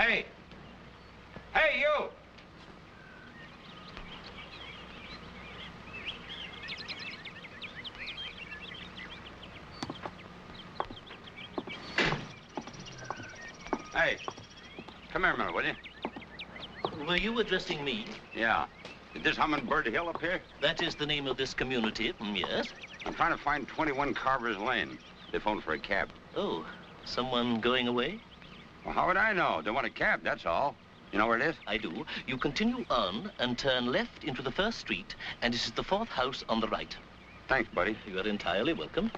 Hey! Hey, you! Hey, come here a minute, will you? Were you addressing me? Yeah. Is this Hummingbird Hill up here? That is the name of this community, yes. I'm trying to find 21 Carver's Lane. They phoned for a cab. Oh, someone going away? Well, how would I know? They want a cab, that's all. You know where it is? I do. You continue on and turn left into the first street, and it is the 4th house on the right. Thanks, buddy. You are entirely welcome.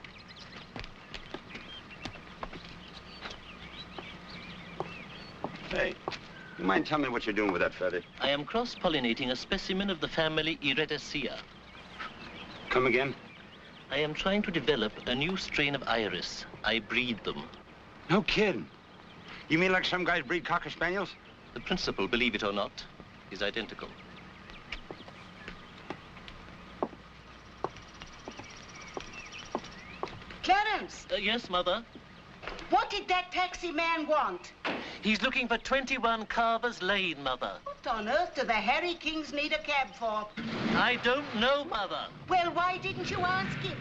Hey, you mind telling me what you're doing with that feather? I am cross-pollinating a specimen of the family Iridacea. Come again? I am trying to develop a new strain of iris. I breed them. No kidding. You mean like some guys breed Cocker Spaniels? The principle, believe it or not, is identical. Clarence! Yes, Mother? What did that taxi man want? He's looking for 21 Carver's Lane, Mother. What on earth do the Harry Kings need a cab for? I don't know, Mother. Well, why didn't you ask him?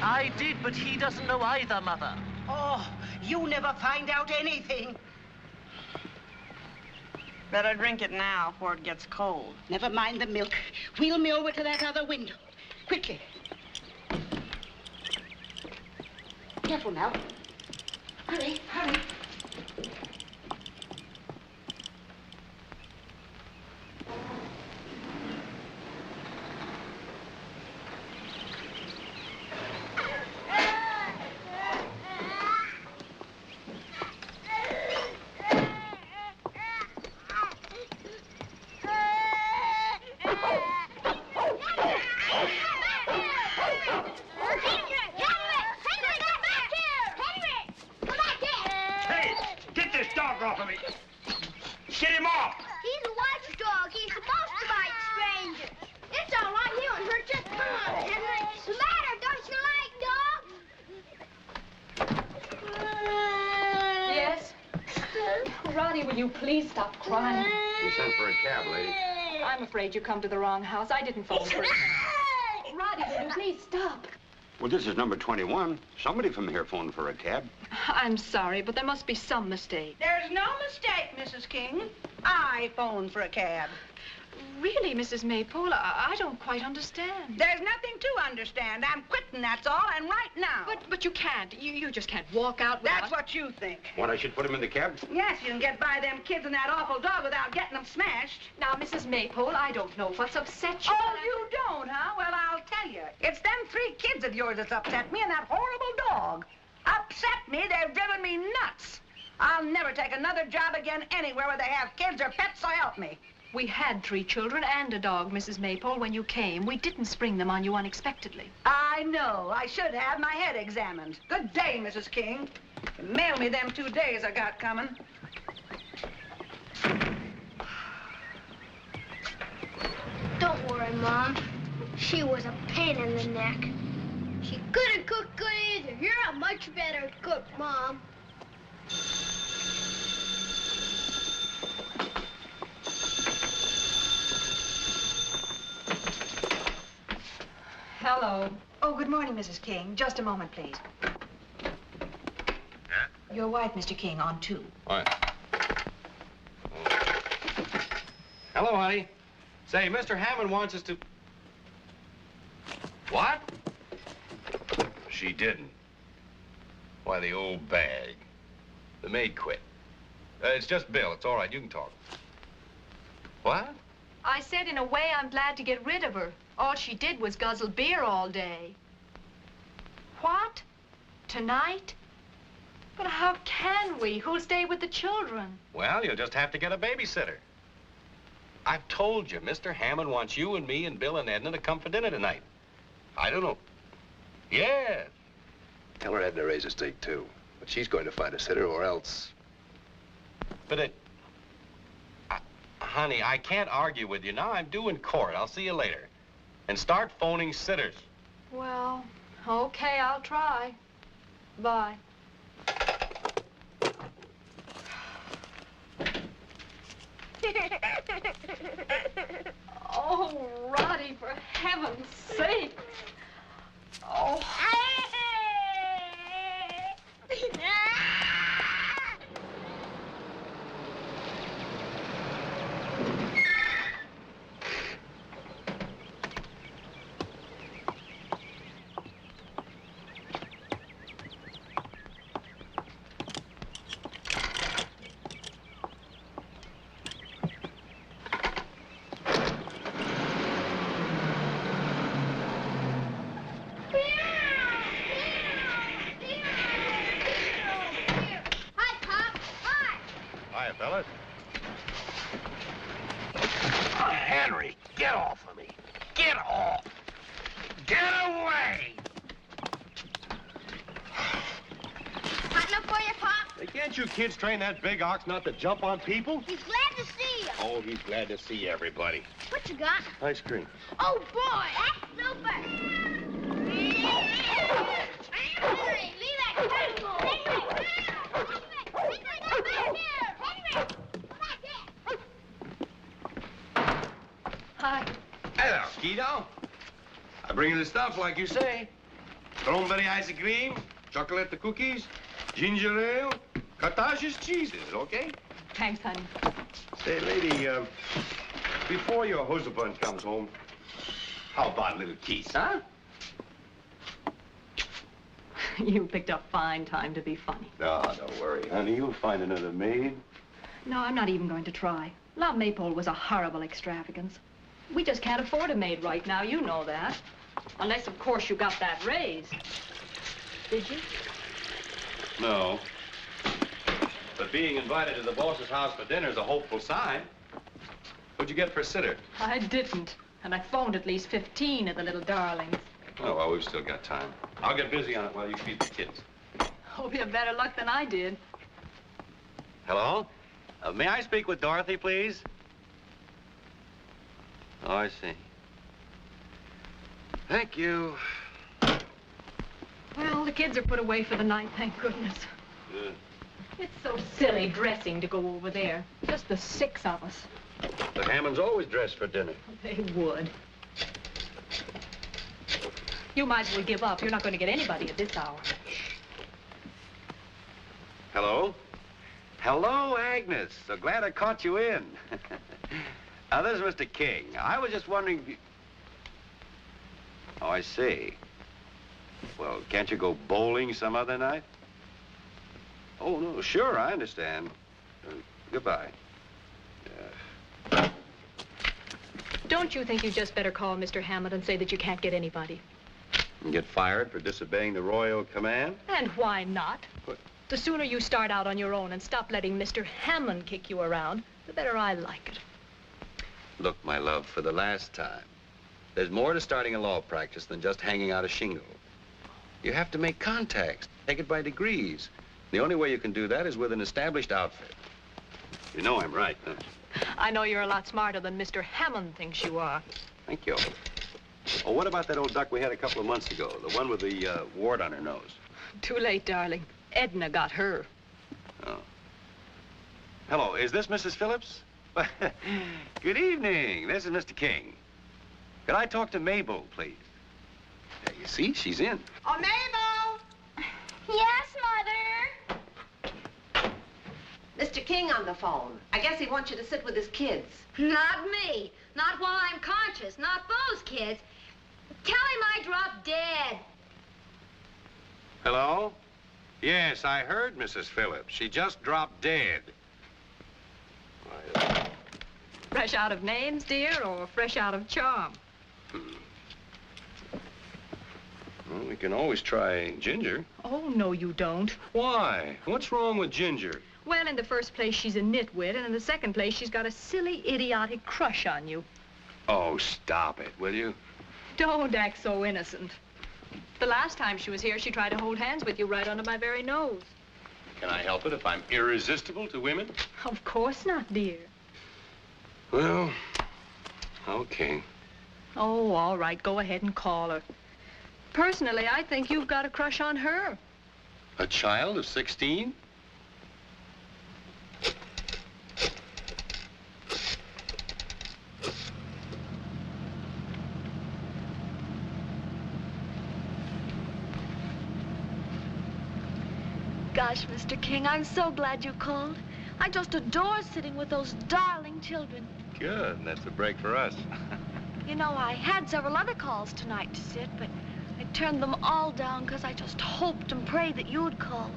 I did, but he doesn't know either, Mother. Oh, you never find out anything. Better drink it now before it gets cold. Never mind the milk. Wheel me over to that other window. Quickly. Careful now. Hurry, hurry. You come to the wrong house. I didn't phone for it. Roddy, will you please stop? Well, this is number 21. Somebody from here phoned for a cab. I'm sorry, but there must be some mistake. There's no mistake, Mrs. King. I phoned for a cab. Really, Mrs. Maypole, I don't quite understand. There's nothing to understand. I'm quitting, that's all, and right now. But you can't. You just can't walk out without... That's what you think. What, I should put him in the cab? Yes, you can get by them kids and that awful dog without getting them smashed. Now, Mrs. Maypole, I don't know what's upset you. Oh, you don't, huh? Well, I'll tell you. It's them 3 kids of yours that's upset me and that horrible dog. Upset me? They've driven me nuts. I'll never take another job again anywhere where they have kids or pets, so help me. We had 3 children and a dog, Mrs. Maypole, when you came. We didn't spring them on you unexpectedly. I know. I should have my head examined. Good day, Mrs. King. Mail me them 2 days I got coming. Don't worry, Mom. She was a pain in the neck. She couldn't cook good either. You're a much better cook, Mom. Hello. Oh, good morning, Mrs. King. Just a moment, please. Yeah? Your wife, Mr. King, on 2. All right. Hello, honey. Say, Mr. Hammond wants us to... What? She didn't. Why, the old bag. The maid quit. It's just Bill. It's all right. You can talk. What? I said, in a way, I'm glad to get rid of her. All she did was guzzle beer all day. What? Tonight? But how can we? Who'll stay with the children? Well, you'll just have to get a babysitter. I've told you, Mr. Hammond wants you and me and Bill and Edna to come for dinner tonight. I don't know. Yes. Tell her Edna raise a stake, too. But she's going to find a sitter or else... But honey, I can't argue with you now. I'm due in court. I'll see you later. And start phoning sitters. Well, okay, I'll try. Bye. Oh, Roddy, for heaven's sake. Oh. Fellas. Oh, Henry, get off of me. Get off. Get away. Hot enough for you, Pop? Hey, can't you kids train that big ox not to jump on people? He's glad to see you. Oh, he's glad to see everybody. What you got? Ice cream. Oh, boy, that's super. Henry, leave that cat alone. Henry, get back here. Henry, come back here. Hi. Hello, Skeeto. I bring you the stuff like you say. Cranberry ice cream, chocolate cookies, ginger ale, cottage's cheeses, okay? Thanks, honey. Say, lady, before your husband comes home, how about a little kiss, huh? You picked a fine time to be funny. No, don't worry, honey. You'll find another maid. No, I'm not even going to try. La Maypole was a horrible extravagance. We just can't afford a maid right now, you know that. Unless, of course, you got that raise. Did you? No. But being invited to the boss's house for dinner is a hopeful sign. What'd you get for a sitter? I didn't. And I phoned at least 15 of the little darlings. Oh, well, we've still got time. I'll get busy on it while you feed the kids. Hope you have better luck than I did. Hello? May I speak with Dorothy, please? Oh, I see. Thank you. Well, the kids are put away for the night, thank goodness. Good. It's so silly dressing to go over there. Just the 6 of us. The Hammonds always dress for dinner. They would. You might as well give up. You're not going to get anybody at this hour. Hello? Hello, Agnes. So glad I caught you in. Now, this is Mr. King. I was just wondering if you... Oh, I see. Well, can't you go bowling some other night? Oh, no, sure, I understand. Goodbye. Don't you think you just better call Mr. Hammond and say that you can't get anybody? And get fired for disobeying the royal command? And why not? What? The sooner you start out on your own and stop letting Mr. Hammond kick you around, the better I like it. Look, my love, for the last time, there's more to starting a law practice than just hanging out a shingle. You have to make contacts, take it by degrees. The only way you can do that is with an established outfit. You know I'm right, huh? I know you're a lot smarter than Mr. Hammond thinks you are. Thank you. Oh, what about that old duck we had a couple of months ago? The one with the wart on her nose? Too late, darling. Edna got her. Oh. Hello, is this Mrs. Phillips? Good evening. This is Mr. King. Could I talk to Mabel, please? There, you see, she's in. Oh, Mabel! Yes, Mother. Mr. King on the phone. I guess he wants you to sit with his kids. Not me. Not while I'm conscious. Not those kids. Tell him I dropped dead. Hello? Yes, I heard Mrs. Phillips. She just dropped dead. Fresh out of names, dear, or fresh out of charm? Well, we can always try Ginger. Oh, no, you don't. Why? What's wrong with Ginger? Well, in the first place, she's a nitwit, and in the second place, she's got a silly, idiotic crush on you. Oh, stop it, will you? Don't act so innocent. The last time she was here, she tried to hold hands with you right under my very nose. Can I help it if I'm irresistible to women? Of course not, dear. Well, okay. Oh, all right, go ahead and call her. Personally, I think you've got a crush on her. A child of 16? Gosh, Mr. King, I'm so glad you called. I just adore sitting with those darling children. Good. That's a break for us. You know, I had several other calls tonight to sit, but I turned them all down because I just hoped and prayed that you'd call.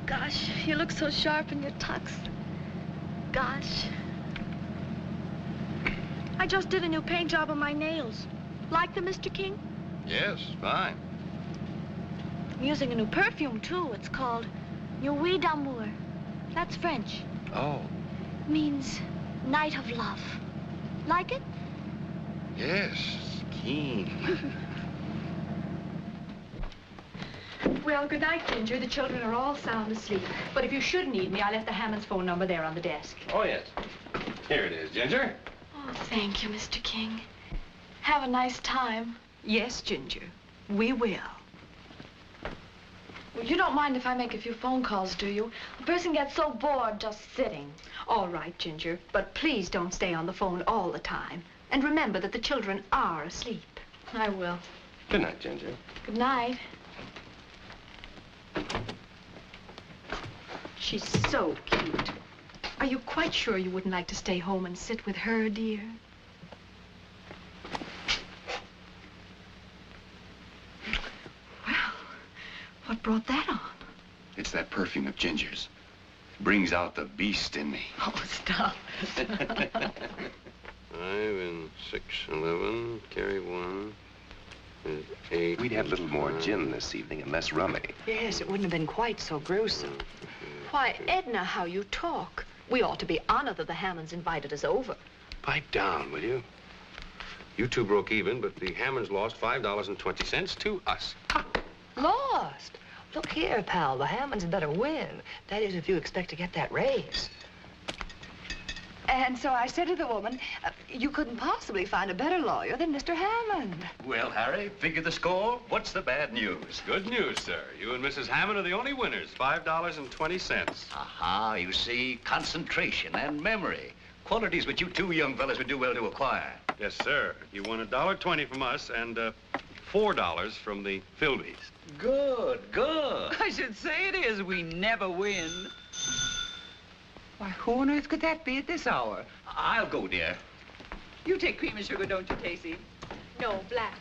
Gosh, you look so sharp in your tux. Gosh. I just did a new paint job on my nails. Like them, Mr. King? Yes, fine. I'm using a new perfume, too. It's called Nuit d'Amour. That's French. Oh. Means night of love. Like it? Yes, keen. Well, good night, Ginger. The children are all sound asleep. But if you should need me, I left the Hammonds' phone number there on the desk. Oh, yes. Here it is, Ginger. Oh, thank you, Mr. King. Have a nice time. Yes, Ginger. We will. Well, you don't mind if I make a few phone calls, do you? A person gets so bored just sitting. All right, Ginger. But please don't stay on the phone all the time. And remember that the children are asleep. I will. Good night, Ginger. Good night. She's so cute. Are you quite sure you wouldn't like to stay home and sit with her, dear? Well, what brought that on? It's that perfume of Ginger's. Brings out the beast in me. Oh, stop. 5 and 6, 11. Carry 1. 8. We'd have a little more gin this evening and less rummy. Yes, it wouldn't have been quite so gruesome. Why, Edna, how you talk. We ought to be honored that the Hammonds invited us over. Pipe down, will you? You two broke even, but the Hammonds lost $5.20 to us. Lost? Look here, pal, the Hammonds better win. That is, if you expect to get that raise. And so I said to the woman, you couldn't possibly find a better lawyer than Mr. Hammond. Well, Harry, figure the score. What's the bad news? Good news, sir. You and Mrs. Hammond are the only winners. $5.20. Aha, you see, concentration and memory. Qualities which you two young fellas would do well to acquire. Yes, sir. You won $1.20 from us and $4 from the Philbys. Good, good. I should say it is. We never win. Why, who on earth could that be at this hour? I'll go, dear. You take cream and sugar, don't you, Tacey? No, black.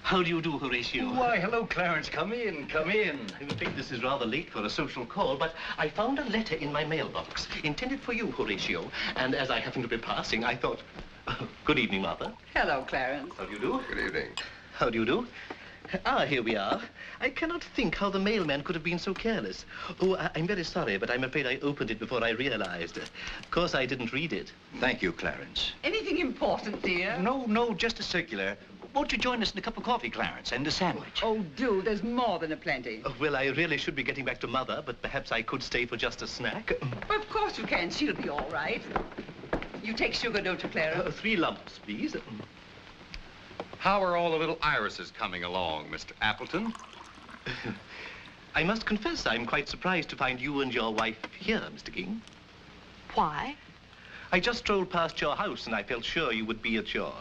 How do you do, Horatio? Why, hello, Clarence. Come in, come in. I'm afraid this is rather late for a social call, but I found a letter in my mailbox, intended for you, Horatio. And as I happened to be passing, I thought, good evening, Martha. Hello, Clarence. How do you do? Good evening. How do you do? Ah, here we are. I cannot think how the mailman could have been so careless. Oh, I'm very sorry, but I'm afraid I opened it before I realized. Of course, I didn't read it. Thank you, Clarence. Anything important, dear? No, just a circular. Won't you join us in a cup of coffee, Clarence, and a sandwich? Oh, do. There's more than a plenty. Oh, well, I really should be getting back to Mother, but perhaps I could stay for just a snack. Of course you can. She'll be all right. You take sugar, don't you, Clara? 3 lumps, please. How are all the little irises coming along, Mr. Appleton? I must confess I'm quite surprised to find you and your wife here, Mr. King. Why? I just strolled past your house and I felt sure you would be at your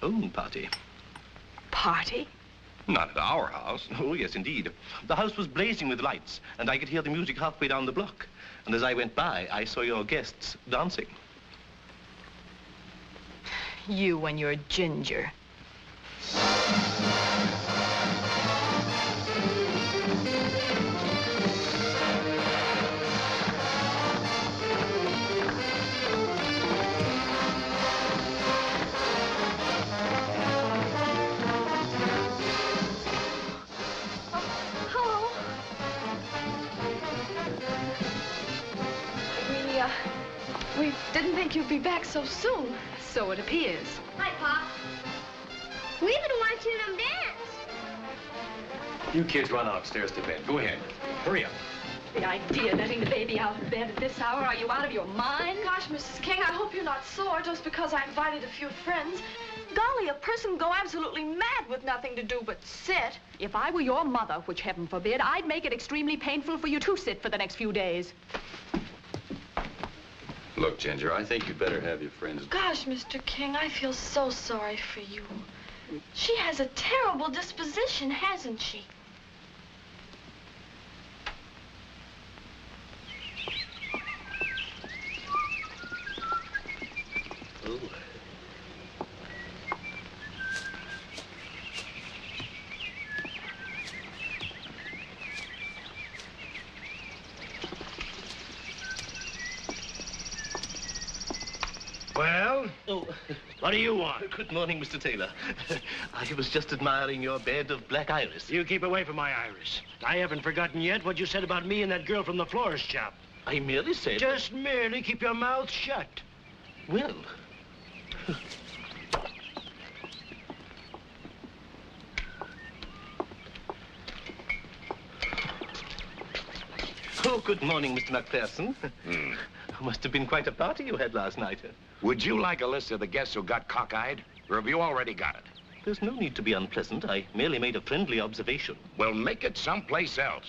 own party. Party? Not at our house. Oh, yes, indeed. The house was blazing with lights and I could hear the music halfway down the block. And as I went by, I saw your guests dancing. You and your Ginger. We didn't think you'd be back so soon. So it appears. Hi, Pop. We've been watching them dance. You kids run upstairs to bed. Go ahead. Hurry up. The idea of letting the baby out of bed at this hour. Are you out of your mind? Gosh, Mrs. King, I hope you're not sore just because I invited a few friends. Golly, a person can go absolutely mad with nothing to do but sit. If I were your mother, which heaven forbid, I'd make it extremely painful for you to sit for the next few days. Look, Ginger, I think you'd better have your friends. Gosh, Mr. King, I feel so sorry for you. She has a terrible disposition, hasn't she? Oh. Well? Oh. What do you want? Good morning, Mr. Taylor. I was just admiring your bed of black iris. You keep away from my iris. I haven't forgotten yet what you said about me and that girl from the florist shop. I merely said... Just merely keep your mouth shut. Well... Oh, good morning, Mr. McPherson. Must have been quite a party you had last night. Would you like a list of the guests who got cockeyed? Or have you already got it? There's no need to be unpleasant. I merely made a friendly observation. Well, make it someplace else.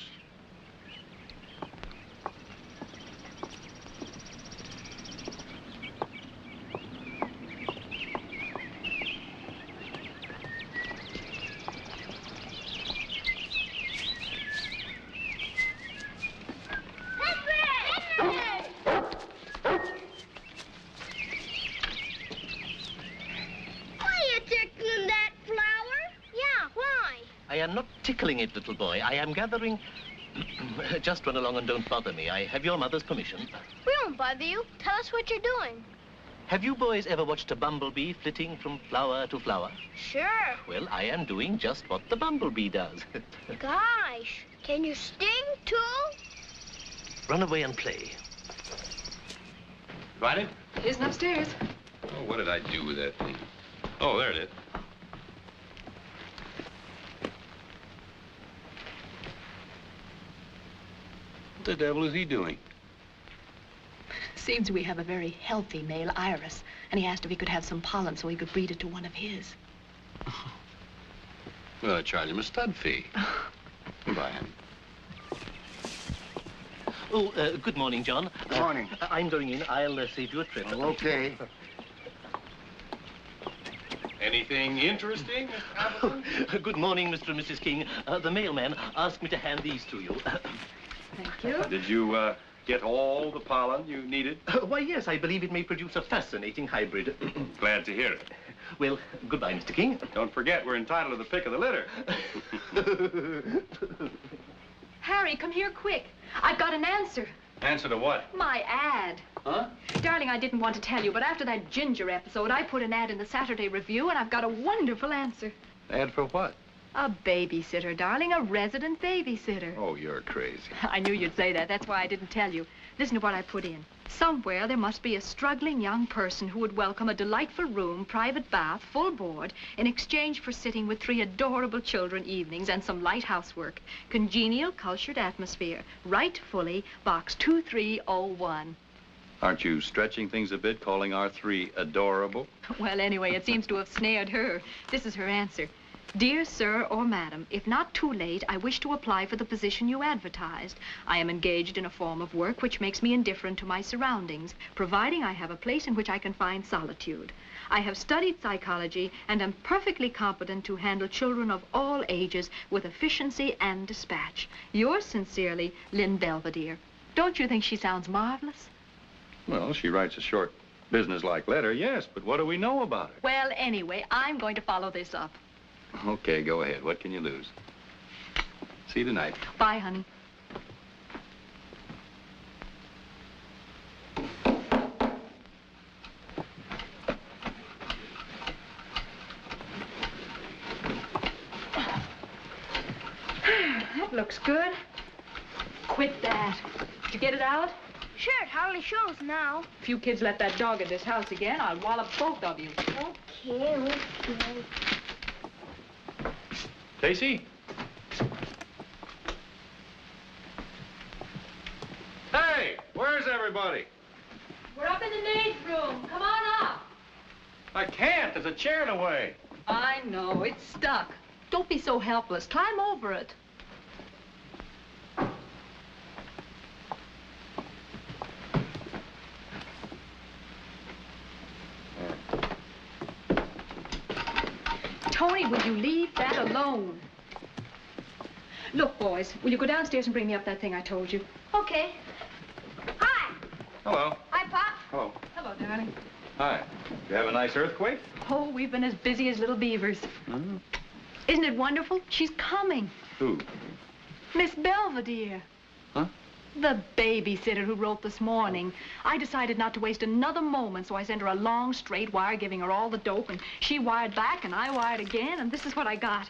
I am not tickling it, little boy. I am gathering... Just run along and don't bother me. I have your mother's permission. We won't bother you. Tell us what you're doing. Have you boys ever watched a bumblebee flitting from flower to flower? Sure. Well, I am doing just what the bumblebee does. Gosh, can you sting, too? Run away and play. Find it? Isn't upstairs. Oh, what did I do with that thing? Oh, there it is. What the devil is he doing? Seems we have a very healthy male iris, and he asked if he could have some pollen so he could breed it to one of his. Well, I charge him a stud fee. Goodbye, honey. Oh, good morning, John. Good morning. I'm going in. I'll save you a trip. Oh, okay. Anything interesting, Mr. Appleton? Good morning, Mr. and Mrs. King. The mailman asked me to hand these to you. Thank you. Did you get all the pollen you needed? Why, yes, I believe it may produce a fascinating hybrid. Glad to hear it. Well, goodbye, Mr. King. Don't forget, we're entitled to the pick of the litter. Harry, come here quick. I've got an answer. Answer to what? My ad. Huh? Darling, I didn't want to tell you, but after that Ginger episode, I put an ad in the Saturday Review, and I've got a wonderful answer. Ad for what? A babysitter, darling, a resident babysitter. Oh, you're crazy. I knew you'd say that. That's why I didn't tell you. Listen to what I put in. Somewhere there must be a struggling young person who would welcome a delightful room, private bath, full board, in exchange for sitting with 3 adorable children evenings and some light housework. Congenial, cultured atmosphere. Write fully, Box 2301. Aren't you stretching things a bit, calling our 3 adorable? Well, anyway, it seems to have snared her. This is her answer. Dear sir or madam, if not too late, I wish to apply for the position you advertised. I am engaged in a form of work which makes me indifferent to my surroundings, providing I have a place in which I can find solitude. I have studied psychology and am perfectly competent to handle children of all ages with efficiency and dispatch. Yours sincerely, Lynn Belvedere. Don't you think she sounds marvelous? Well, she writes a short, business-like letter, yes, but what do we know about her? Well, anyway, I'm going to follow this up. Okay, go ahead. What can you lose? See you tonight. Bye, honey. That looks good. Quit that. Did you get it out? Sure, it hardly shows now. If you kids let that dog in this house again, I'll wallop both of you. Okay. Tacey? Hey, where's everybody? We're up in the maid's room. Come on up. I can't. There's a chair in the way. I know. It's stuck. Don't be so helpless. Climb over it. Tony, will you leave that alone? Look, boys, will you go downstairs and bring me up that thing I told you? Okay. Hi. Hello. Hi, Pop. Hello. Hello, darling. Hi. You have a nice earthquake? Oh, we've been as busy as little beavers. Mm-hmm. Isn't it wonderful? She's coming. Who? Miss Belvedere. Huh? The babysitter who wrote this morning. I decided not to waste another moment, so I sent her a long, straight wire giving her all the dope, and she wired back, and I wired again, and this is what I got.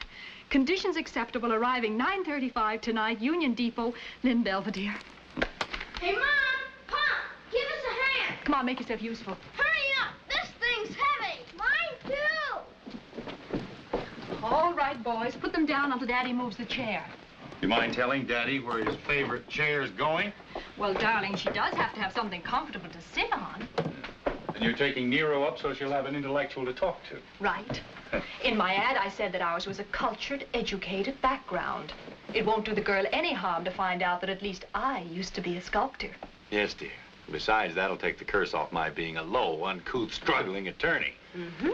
Conditions acceptable, arriving 9:35 tonight, Union Depot, Lynn Belvedere. Hey, Mom! Pop! Give us a hand! Come on, make yourself useful. Hurry up! This thing's heavy! Mine, too! All right, boys, put them down until Daddy moves the chair. You mind telling Daddy where his favorite chair's going? Well, darling, she does have to have something comfortable to sit on. And you're taking Nero up so she'll have an intellectual to talk to. Right. In my ad, I said that ours was a cultured, educated background. It won't do the girl any harm to find out that at least I used to be a sculptor. Yes, dear. Besides, that'll take the curse off my being a low, uncouth, struggling attorney. Mm-hmm.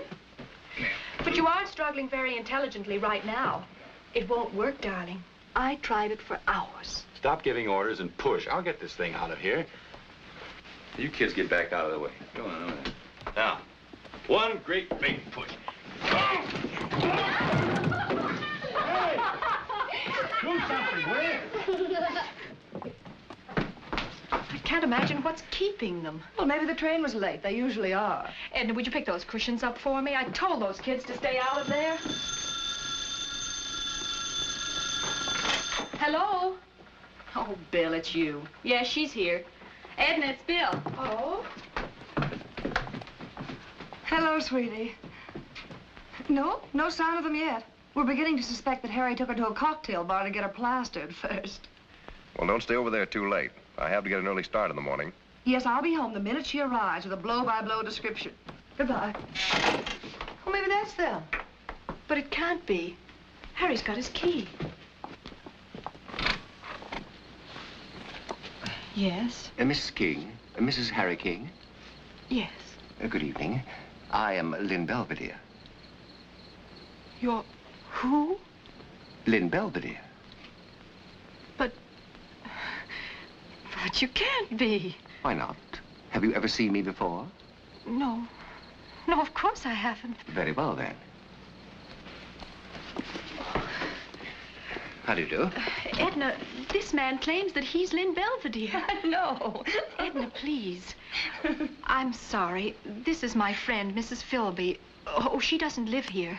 But you are struggling very intelligently right now. It won't work, darling. I tried it for hours. Stop giving orders and push. I'll get this thing out of here. You kids get back out of the way. Go on. Now, one great big push. Hey! Do something, will you? I can't imagine what's keeping them. Well, maybe the train was late. They usually are. Edna, would you pick those cushions up for me? I told those kids to stay out of there. Hello? Oh, Bill, it's you. Yes, she's here. Edna, it's Bill. Oh? Hello, sweetie. No sign of them yet. We're beginning to suspect that Harry took her to a cocktail bar to get her plastered first. Well, don't stay over there too late. I have to get an early start in the morning. Yes, I'll be home the minute she arrives with a blow-by-blow description. Goodbye. Oh, maybe that's them. But it can't be. Harry's got his key. Yes? Mrs. King, Mrs. Harry King. Yes. Good evening. I am Lynn Belvedere. You're who? Lynn Belvedere. But you can't be. Why not? Have you ever seen me before? No. No, of course I haven't. Very well, then. How do you do? Edna, this man claims that he's Lynn Belvedere. No. Edna, please. I'm sorry. This is my friend, Mrs. Philby. Oh, she doesn't live here.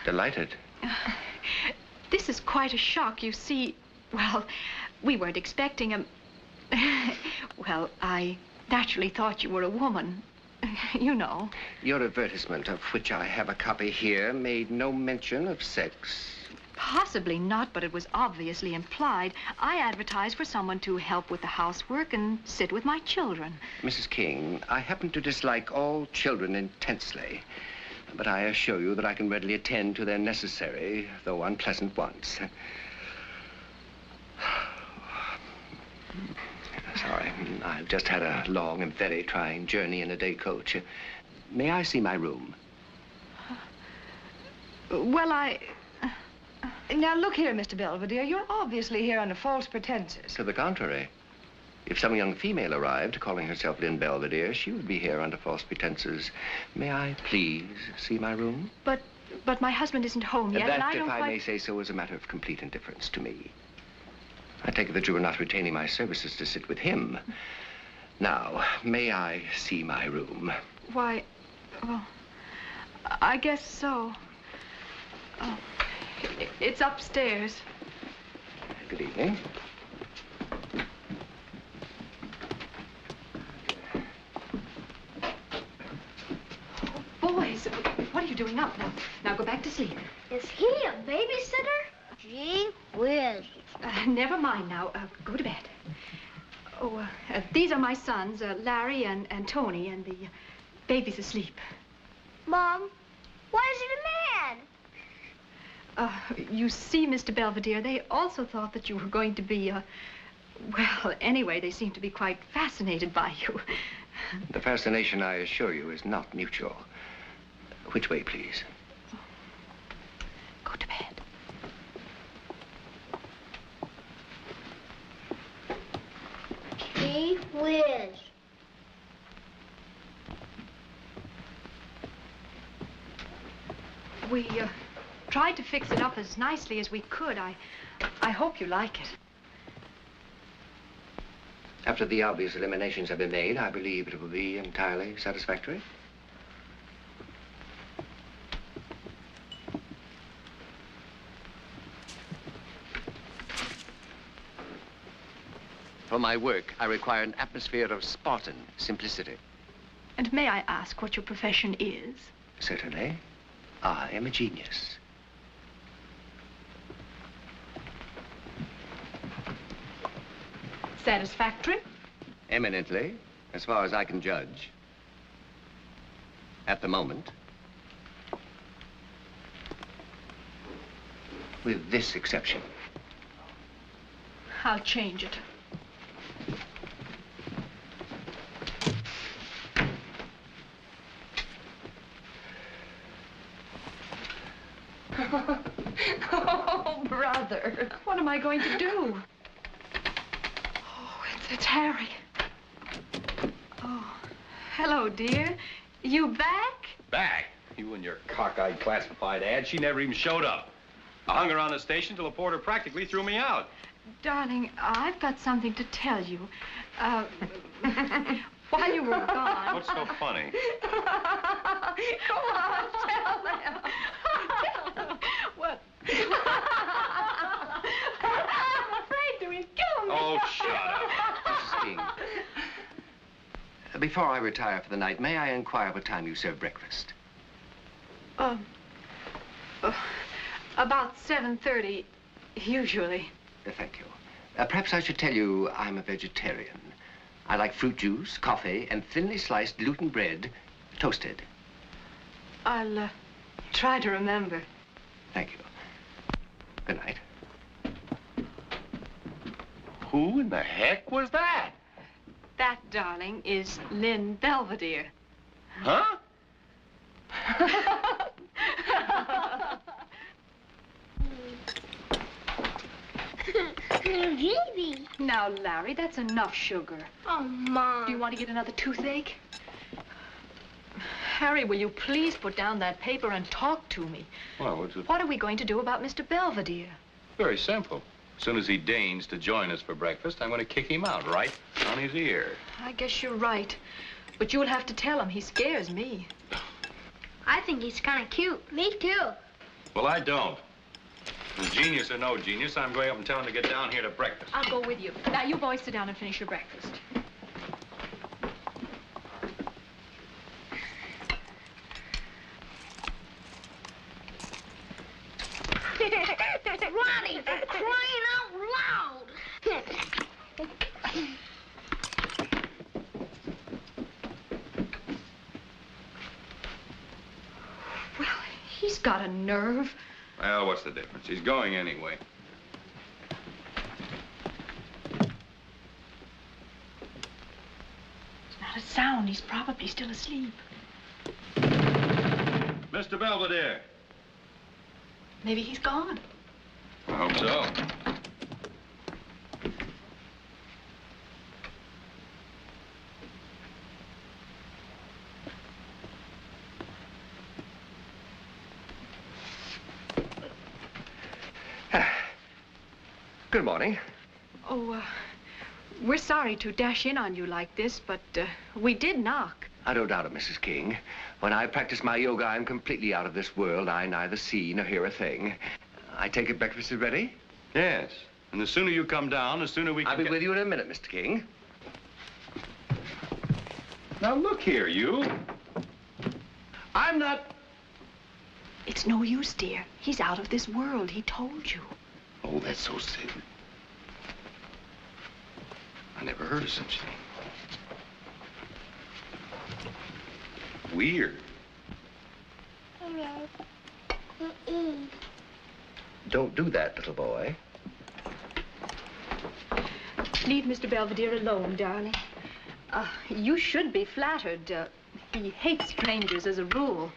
Delighted. This is quite a shock, you see. Well, we weren't expecting him. Well, I naturally thought you were a woman. You know. Your advertisement, of which I have a copy here, made no mention of sex. Possibly not, but it was obviously implied. I advertised for someone to help with the housework and sit with my children. Mrs. King, I happen to dislike all children intensely. But I assure you that I can readily attend to their necessary, though unpleasant wants. Sorry, I've just had a long and very trying journey in a day coach. May I see my room? Well, Now, look here, Mr. Belvedere. You're obviously here under false pretenses. To the contrary. If some young female arrived calling herself Lynn Belvedere, she would be here under false pretenses. May I please see my room? But my husband isn't home yet, and I don't That, if quite... I may say so, is a matter of complete indifference to me. I take it that you are not retaining my services to sit with him. Now, may I see my room? Why, well, I guess so. Oh, it's upstairs. Good evening. Boys, what are you doing up now? Now go back to sleep. Is he a babysitter? Gee whiz. Never mind now. Go to bed. Oh, these are my sons, Larry and Tony, and the baby's asleep. Mom, why is it a man? You see, Mr. Belvedere, they also thought that you were going to be, well, anyway, they seem to be quite fascinated by you. The fascination, I assure you, is not mutual. Which way, please? Whiz. We tried to fix it up as nicely as we could. I hope you like it. After the obvious eliminations have been made, I believe it will be entirely satisfactory. For my work, I require an atmosphere of Spartan simplicity. And may I ask what your profession is? Certainly. I am a genius. Satisfactory? Eminently, as far as I can judge. At the moment. With this exception. I'll change it. Oh, brother. What am I going to do? Oh, it's Harry. Oh, hello, dear. You back? Back? You and your cockeyed classified ad. She never even showed up. I hung around the station till the porter practically threw me out. Darling, I've got something to tell you. While you were gone... What's so funny? Go on, tell them. What? I'm afraid to. He'll kill me. Oh, shut up. Mrs. King. Before I retire for the night, may I inquire what time you serve breakfast? About 7:30, usually. Thank you. Perhaps I should tell you I'm a vegetarian. I like fruit juice, coffee, and thinly sliced gluten bread, toasted. I'll try to remember. Thank you. Good night. Who in the heck was that? That, darling, is Lynn Belvedere. Huh? Baby. Now, Larry, that's enough sugar. Oh, Mom. Do you want to get another toothache? Harry, will you please put down that paper and talk to me? Well, what's it? What are we going to do about Mr. Belvedere? Very simple. As soon as he deigns to join us for breakfast, I'm going to kick him out right on his ear. I guess you're right. But you'll have to tell him. He scares me. I think he's kind of cute. Me too. Well, I don't. And genius or no genius, I'm going up and telling him to get down here to breakfast. I'll go with you. Now, you boys sit down and finish your breakfast. Ronnie, for crying out loud. Well, he's got a nerve. Well, what's the difference? He's going anyway. Not a sound. He's probably still asleep. Mr. Belvedere. Maybe he's gone. I hope so. Good morning. Oh, we're sorry to dash in on you like this, but we did knock. I don't doubt it, Mrs. King. When I practice my yoga, I'm completely out of this world. I neither see nor hear a thing. I take it breakfast is ready? Yes. And the sooner you come down, the sooner we can I'll be with you in a minute, Mr. King. Now, look here, you. I'm not... It's no use, dear. He's out of this world. He told you. Oh, that's so silly. I never heard of such a thing. Weird. Don't do that, little boy. Leave Mr. Belvedere alone, darling. You should be flattered. He hates strangers as a rule.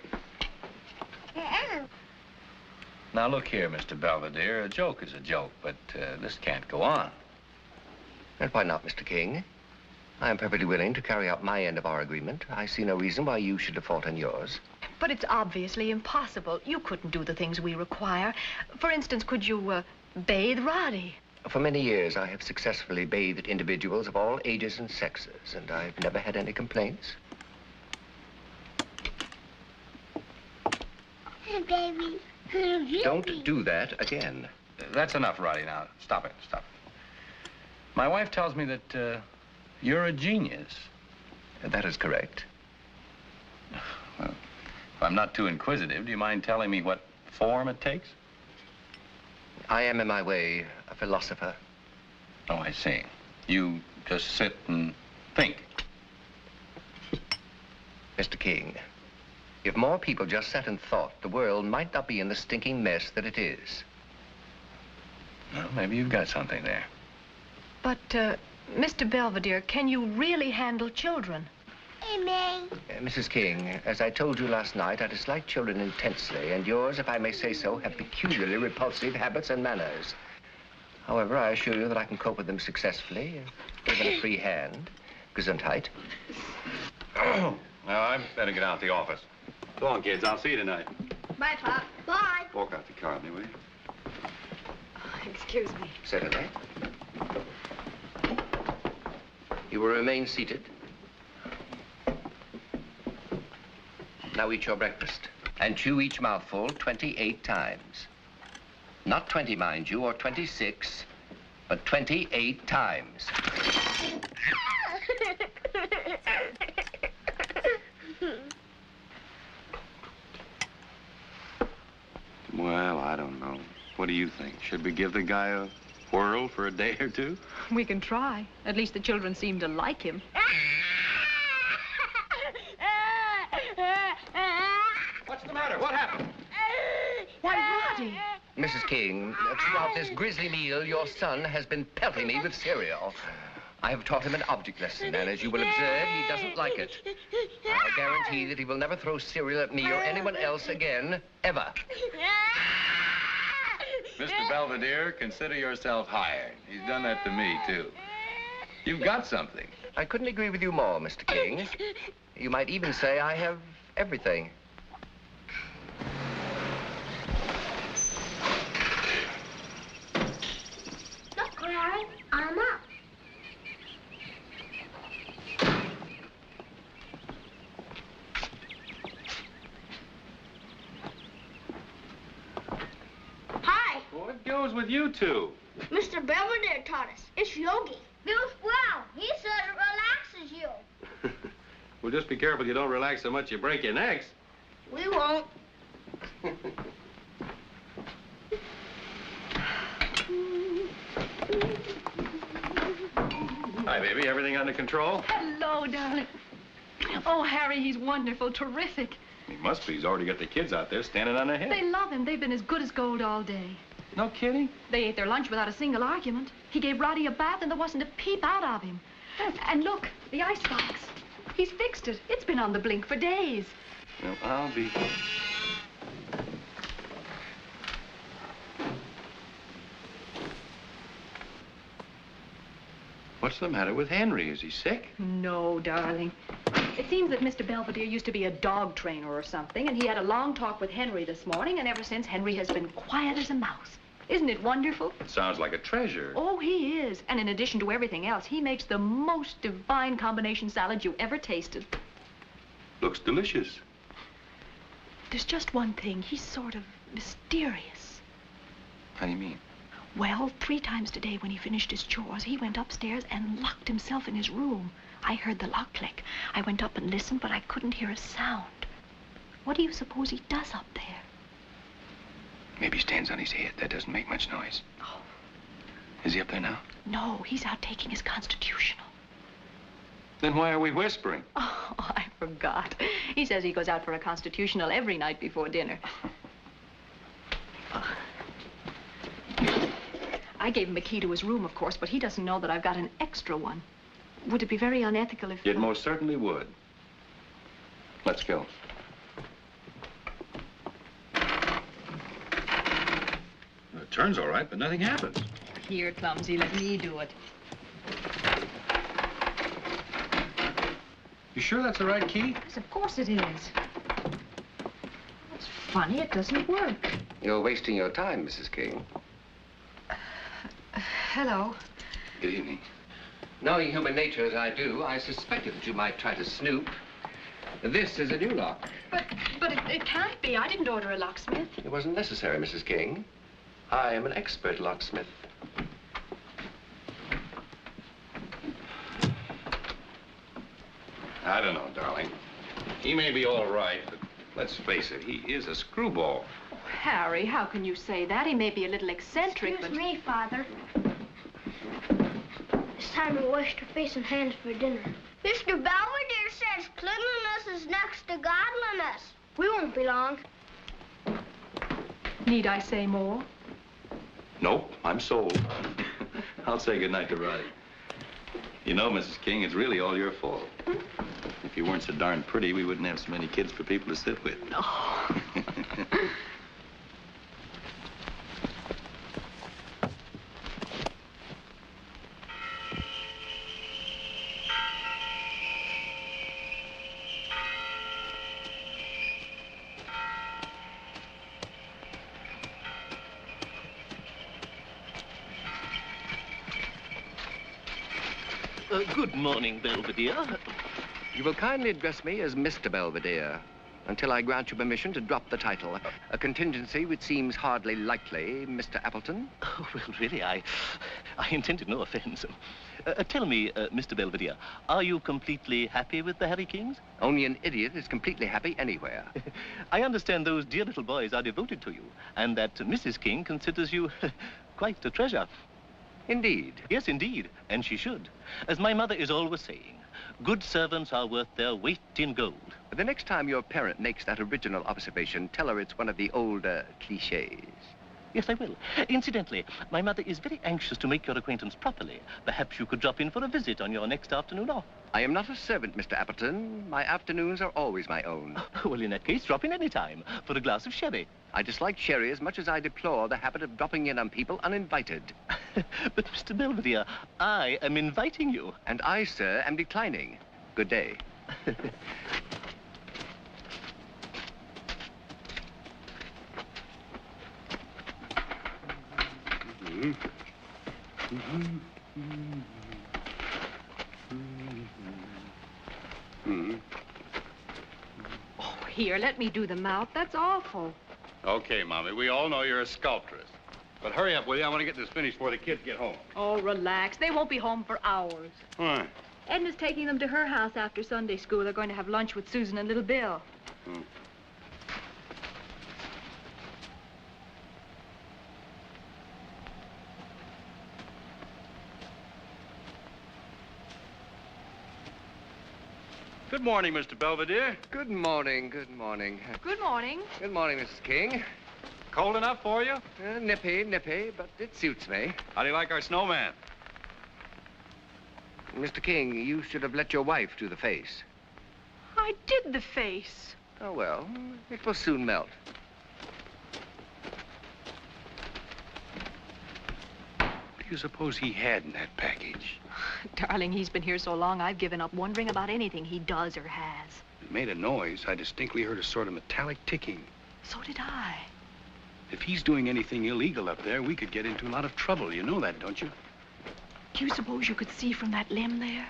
Now, look here, Mr. Belvedere. A joke is a joke, but this can't go on. And why not, Mr. King? I am perfectly willing to carry out my end of our agreement. I see no reason why you should default on yours. But it's obviously impossible. You couldn't do the things we require. For instance, could you, bathe Roddy? For many years, I have successfully bathed individuals of all ages and sexes, and I've never had any complaints. Hey, baby. Don't do that again. That's enough, Roddy. Now, stop it. Stop it. My wife tells me that you're a genius. That is correct. Well, if I'm not too inquisitive, do you mind telling me what form it takes? I am, in my way, a philosopher. Oh, I see. You just sit and think. Mr. King, if more people just sat and thought, the world might not be in the stinking mess that it is. Well, maybe you've got something there. But, Mr. Belvedere, can you really handle children? Amen. Mrs. King, as I told you last night, I dislike children intensely, and yours, if I may say so, have peculiarly repulsive habits and manners. However, I assure you that I can cope with them successfully, given a free hand. Gesundheit. Now, I better get out the office. Go on, kids. I'll see you tonight. Bye, Pop. Bye. Walk out the car with me, will you? Excuse me. Certainly. You will remain seated. Now eat your breakfast. And chew each mouthful 28 times. Not 20, mind you, or 26, but 28 times. Well, I don't know. What do you think? Should we give the guy a whirl for a day or two? We can try. At least the children seem to like him. What's the matter? What happened? Why, Roddy! Mrs. King, throughout this grisly meal, your son has been pelting me with cereal. I have taught him an object lesson, and as you will observe, he doesn't like it. I'll guarantee that he will never throw cereal at me or anyone else again, ever. Mr. Belvedere, consider yourself hired. He's done that to me, too. You've got something. I couldn't agree with you more, Mr. King. You might even say I have everything. Look, Larry, I'm up. Hi. What goes with you two? Mr. Belvedere taught us. It's yogi. Bill Swirl. He said it relaxes you. Well, just be careful you don't relax so much you break your necks. We won't. Hi, baby. Everything under control? Hello, darling. Oh, Harry, he's wonderful, terrific. He must be. He's already got the kids out there standing on their head. They love him. They've been as good as gold all day. No kidding? They ate their lunch without a single argument. He gave Roddy a bath and there wasn't a peep out of him. And look, the icebox. He's fixed it. It's been on the blink for days. Well, I'll be... What's the matter with Henry? Is he sick? No, darling. It seems that Mr. Belvedere used to be a dog trainer or something, and he had a long talk with Henry this morning, and ever since, Henry has been quiet as a mouse. Isn't it wonderful? Sounds like a treasure. Oh, he is. And in addition to everything else, he makes the most divine combination salad you ever tasted. Looks delicious. There's just one thing. He's sort of mysterious. How do you mean? Well, 3 times today when he finished his chores, he went upstairs and locked himself in his room. I heard the lock click. I went up and listened, but I couldn't hear a sound. What do you suppose he does up there? Maybe he stands on his head. That doesn't make much noise. Oh. Is he up there now? No, he's out taking his constitutional. Then why are we whispering? Oh, I forgot. He says he goes out for a constitutional every night before dinner. I gave him a key to his room, of course, but he doesn't know that I've got an extra one. Would it be very unethical if... It most certainly would. Let's go. It turns all right, but nothing happens. Here, Clumsy, let me do it. You sure that's the right key? Yes, of course it is. It's funny, it doesn't work. You're wasting your time, Mrs. King. Hello. Good evening. Knowing human nature as I do, I suspected that you might try to snoop. This is a new lock. But it can't be. I didn't order a locksmith. It wasn't necessary, Mrs. King. I am an expert locksmith. I don't know, darling. He may be all right, but let's face it, he is a screwball. Oh, Harry, how can you say that? He may be a little eccentric, Excuse but... me, Father. It's time to wash your face and hands for dinner. Mr. Belvedere says cleanliness is next to godliness. We won't be long. Need I say more? Nope, I'm sold. I'll say goodnight to Roddy. You know, Mrs. King, it's really all your fault. If you weren't so darn pretty, we wouldn't have so many kids for people to sit with. Oh. Good morning, Belvedere. You will kindly address me as Mr. Belvedere until I grant you permission to drop the title. A contingency which seems hardly likely, Mr. Appleton. Oh, well, really, I intended no offense. Tell me, Mr. Belvedere, are you completely happy with the Harry Kings? Only an idiot is completely happy anywhere. I understand those dear little boys are devoted to you, and that Mrs. King considers you quite a treasure. Indeed. Yes, indeed, and she should. As my mother is always saying, good servants are worth their weight in gold. The next time your parent makes that original observation, tell her it's one of the older cliches. Yes, I will. Incidentally, my mother is very anxious to make your acquaintance properly. Perhaps you could drop in for a visit on your next afternoon off. I am not a servant, Mr. Appleton. My afternoons are always my own. Well, in that case, drop in any time for a glass of sherry. I dislike sherry as much as I deplore the habit of dropping in on people uninvited. But, Mr. Belvedere, I am inviting you. And I, sir, am declining. Good day. Oh, here, let me do the mouth. That's awful. Okay, Mommy, we all know you're a sculptress. But hurry up, will you? I want to get this finished before the kids get home. Oh, relax. They won't be home for hours. Why? Edna's taking them to her house after Sunday school. They're going to have lunch with Susan and little Bill. Good morning, Mr. Belvedere. Good morning, good morning. Good morning. Good morning, Mrs. King. Cold enough for you? Nippy, but it suits me. How do you like our snowman? Mr. King, you should have let your wife do the face. I did the face. Oh, well, it will soon melt. What do you suppose he had in that package? Darling, he's been here so long, I've given up wondering about anything he does or has. It made a noise. I distinctly heard a sort of metallic ticking. So did I. If he's doing anything illegal up there, we could get into a lot of trouble. You know that, don't you? Do you suppose you could see from that limb there?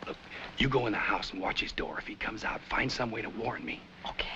Look, you go in the house and watch his door. If he comes out, find some way to warn me. Okay.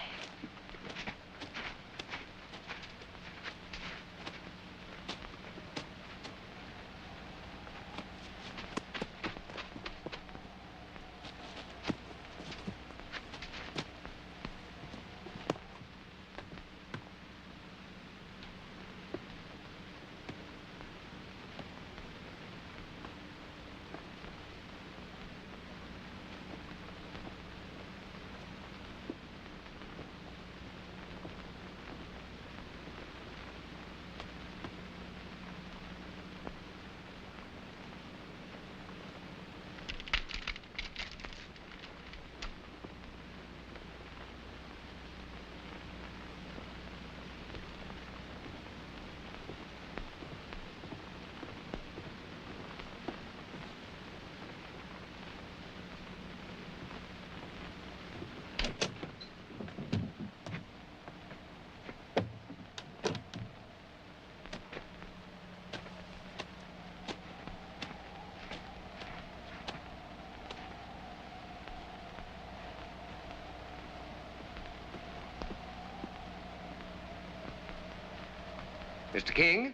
Mr. King?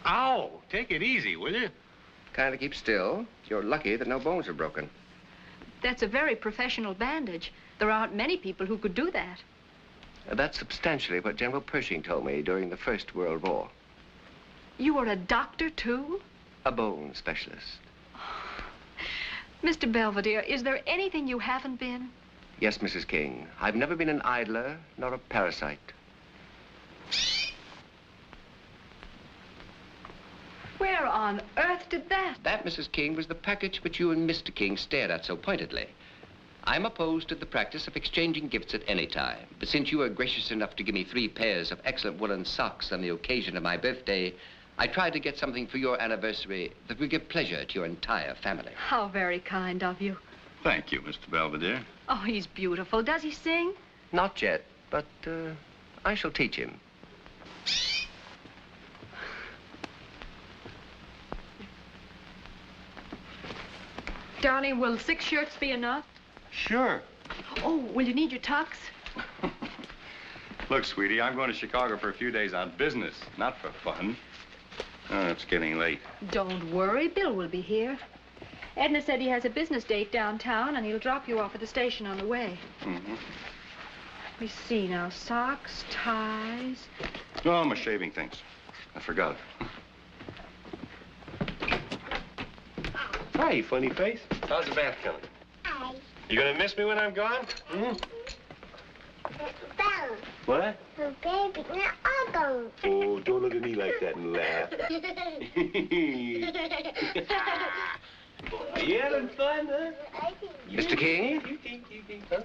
Ow! Take it easy, will you? Kind of keep still. You're lucky that no bones are broken. That's a very professional bandage. There aren't many people who could do that. That's substantially what General Pershing told me during the First World War. You were a doctor, too? A bone specialist. Mr. Belvedere, is there anything you haven't been? Yes, Mrs. King. I've never been an idler nor a parasite. Where on earth did that? That, Mrs. King, was the package which you and Mr. King stared at so pointedly. I'm opposed to the practice of exchanging gifts at any time. But since you were gracious enough to give me 3 pairs of excellent woolen socks on the occasion of my birthday, I tried to get something for your anniversary that would give pleasure to your entire family. How very kind of you. Thank you, Mr. Belvedere. Oh, he's beautiful. Does he sing? Not yet, but I shall teach him. Darling, will 6 shirts be enough? Sure. Oh, will you need your tux? Look, sweetie, I'm going to Chicago for a few days on business, not for fun. Oh, it's getting late. Don't worry, Bill will be here. Edna said he has a business date downtown, and he'll drop you off at the station on the way. Mm-hmm. Let me see now. Socks, ties. Oh, my shaving things. I forgot it. Hi, funny face. How's the bath coming? Hi. You gonna miss me when I'm gone? Hmm? Bell. What? Oh, baby, now I'll go. Oh, don't look at me like that and laugh. Are you having fun, huh? Mr. King? Huh?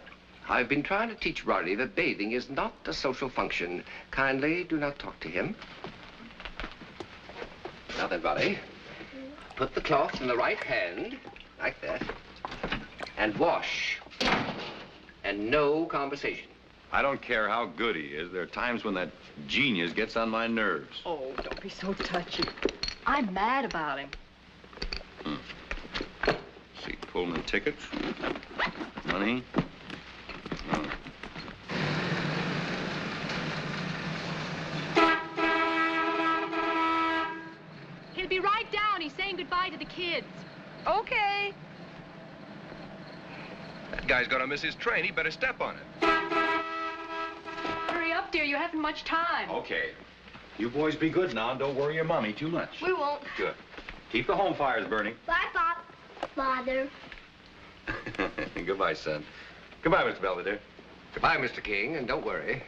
I've been trying to teach Roddy that bathing is not a social function. Kindly do not talk to him. Now then, Roddy, put the cloth in the right hand, like that, and wash. And no conversation. I don't care how good he is. There are times when that genius gets on my nerves. Oh, don't be so touchy. I'm mad about him. See, Pullman tickets, money. Oh. He'll be right down. He's saying goodbye to the kids. Okay. That guy's gonna miss his train. He better step on it. Hurry up, dear. You haven't much time. Okay. You boys be good now and don't worry your mommy too much. We won't. Good. Keep the home fires burning. Bye, Pop. Father. Goodbye, son. Goodbye, Mr. Belvedere. Goodbye, Mr. King, and don't worry.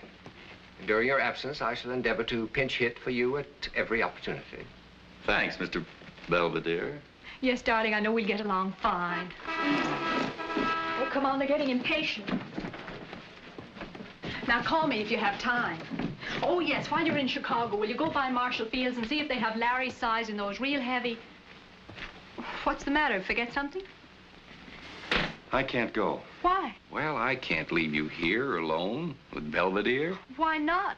During your absence, I shall endeavor to pinch hit for you at every opportunity. Thanks, Mr. Belvedere. Yes, darling, I know we'll get along fine. Oh, come on, they're getting impatient. Now, call me if you have time. Oh, yes, while you're in Chicago, will you go by Marshall Fields and see if they have Larry's size in those real heavy... What's the matter? Forget something? I can't go. Why? Well, I can't leave you here alone with Belvedere. Why not?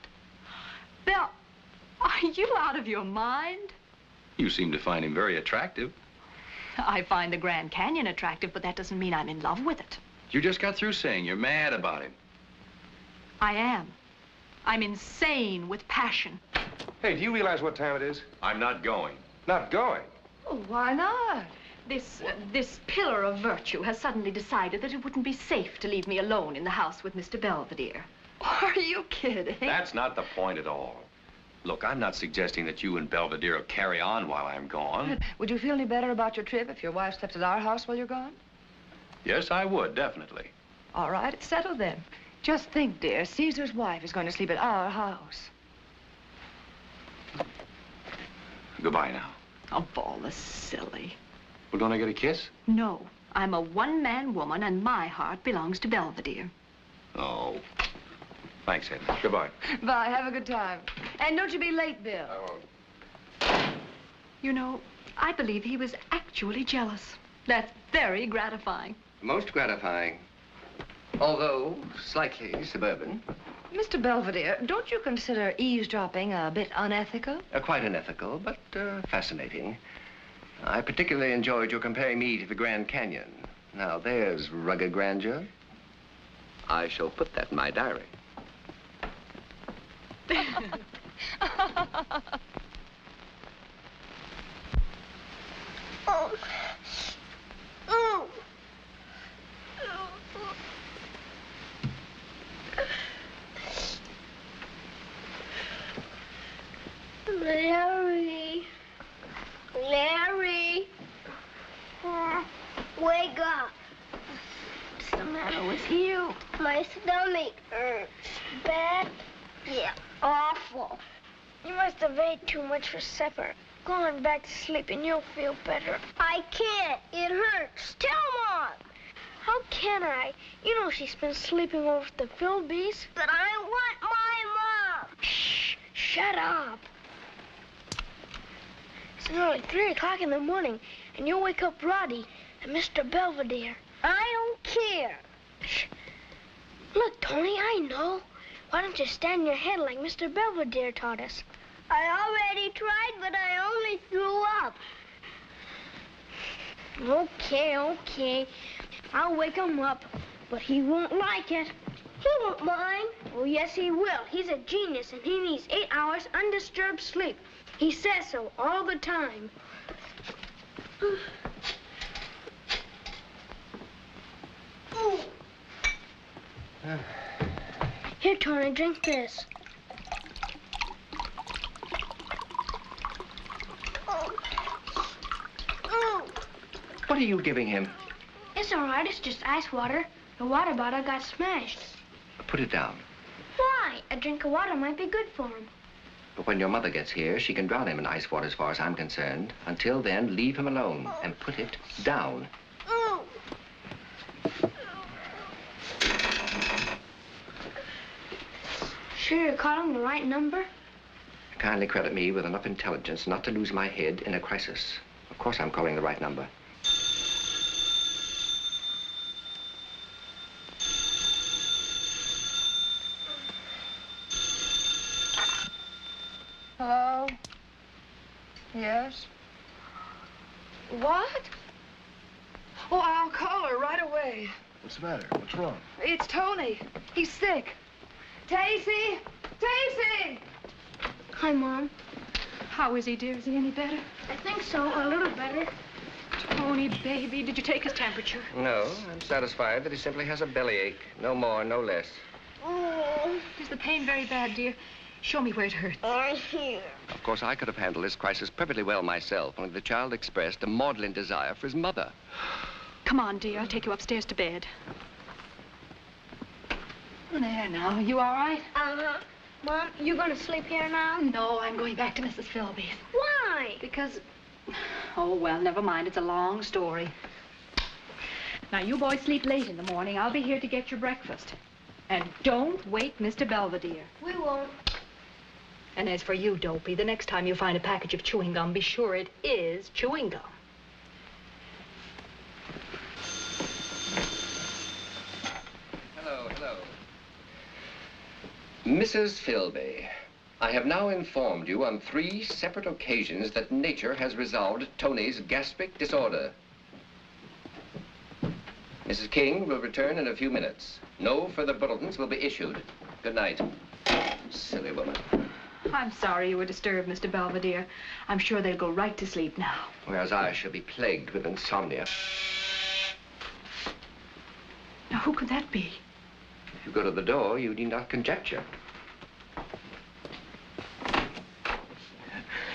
Bel, are you out of your mind? You seem to find him very attractive. I find the Grand Canyon attractive, but that doesn't mean I'm in love with it. You just got through saying you're mad about him. I am. I'm insane with passion. Hey, do you realize what time it is? I'm not going. Not going? Oh, why not? This pillar of virtue has suddenly decided that it wouldn't be safe to leave me alone in the house with Mr. Belvedere. Are you kidding? That's not the point at all. Look, I'm not suggesting that you and Belvedere carry on while I'm gone. Would you feel any better about your trip if your wife slept at our house while you're gone? Yes, I would, definitely. All right, it's settled then. Just think, dear, Caesar's wife is going to sleep at our house. Goodbye now. Oh, all the silly. Well, don't I get a kiss? No, I'm a one-man woman, and my heart belongs to Belvedere. Oh. Thanks, Edna. Goodbye. Bye, have a good time. And don't you be late, Bill. I won't. You know, I believe he was actually jealous. That's very gratifying. Most gratifying. Although slightly suburban. Mr. Belvedere, don't you consider eavesdropping a bit unethical? Quite unethical, but fascinating. I particularly enjoyed your comparing me to the Grand Canyon. Now, there's rugged grandeur. I shall put that in my diary. Oh. Oh. Larry. Larry. Wake up. What's the matter with you? My stomach hurts. Bad? Yeah, awful. You must have ate too much for supper. Go on back to sleep and you'll feel better. I can't. It hurts. Tell Mom. How can I? You know she's been sleeping over at the Philbys. But I want my mom. Shh. Shut up. It's nearly 3 o'clock in the morning, and you'll wake up Roddy and Mr. Belvedere. I don't care. Shh. Look, Tony, I know. Why don't you stand your head like Mr. Belvedere taught us? I already tried, but I only threw up. Okay. I'll wake him up, but he won't like it. He won't mind. Oh, yes, he will. He's a genius, and he needs 8 hours undisturbed sleep. He says so all the time. Here, Tony, drink this. What are you giving him? It's all right. It's just ice water. The water bottle got smashed. Put it down. Why? A drink of water might be good for him. But when your mother gets here, she can drown him in ice water as far as I'm concerned. Until then, leave him alone and put it down. Sure you're calling the right number? Kindly credit me with enough intelligence not to lose my head in a crisis. Of course I'm calling the right number. Hello? Yes? What? Oh, I'll call her right away. What's the matter? What's wrong? It's Tony. He's sick. Tacey! Tacey! Hi, Mom. How is he, dear? Is he any better? I think so, a little better. Tony, baby, did you take his temperature? No, I'm satisfied that he simply has a bellyache. No more, no less. Oh. Is the pain very bad, dear? Show me where it hurts. Right here. Of course, I could have handled this crisis perfectly well myself, only the child expressed a maudlin desire for his mother. Come on, dear. I'll take you upstairs to bed. There now. You all right? Uh-huh. Mom, you gonna sleep here now? No, I'm going back to Mrs. Philby's. Why? Because... Oh, well, never mind. It's a long story. Now, you boys sleep late in the morning. I'll be here to get your breakfast. And don't wake Mr. Belvedere. We won't. And as for you, Dopey, the next time you find a package of chewing gum, be sure it is chewing gum. Hello. Mrs. Philby, I have now informed you on 3 separate occasions that nature has resolved Tony's gastric disorder. Mrs. King will return in a few minutes. No further bulletins will be issued. Good night. Silly woman. I'm sorry you were disturbed, Mr. Belvedere. I'm sure they'll go right to sleep now. Whereas I shall be plagued with insomnia. Now, who could that be? If you go to the door, you need not conjecture.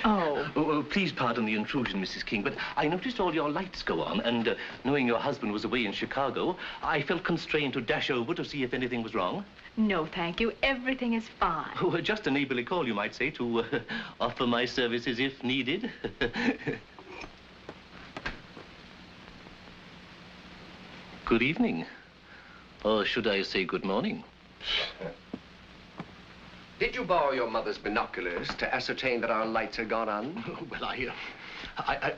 Oh, please pardon the intrusion, Mrs. King, but I noticed all your lights go on, and knowing your husband was away in Chicago, I felt constrained to dash over to see if anything was wrong. No, thank you. Everything is fine. Oh, just a neighborly call, you might say, to offer my services if needed. Good evening. Or should I say good morning? Did you borrow your mother's binoculars to ascertain that our lights had gone on? Oh,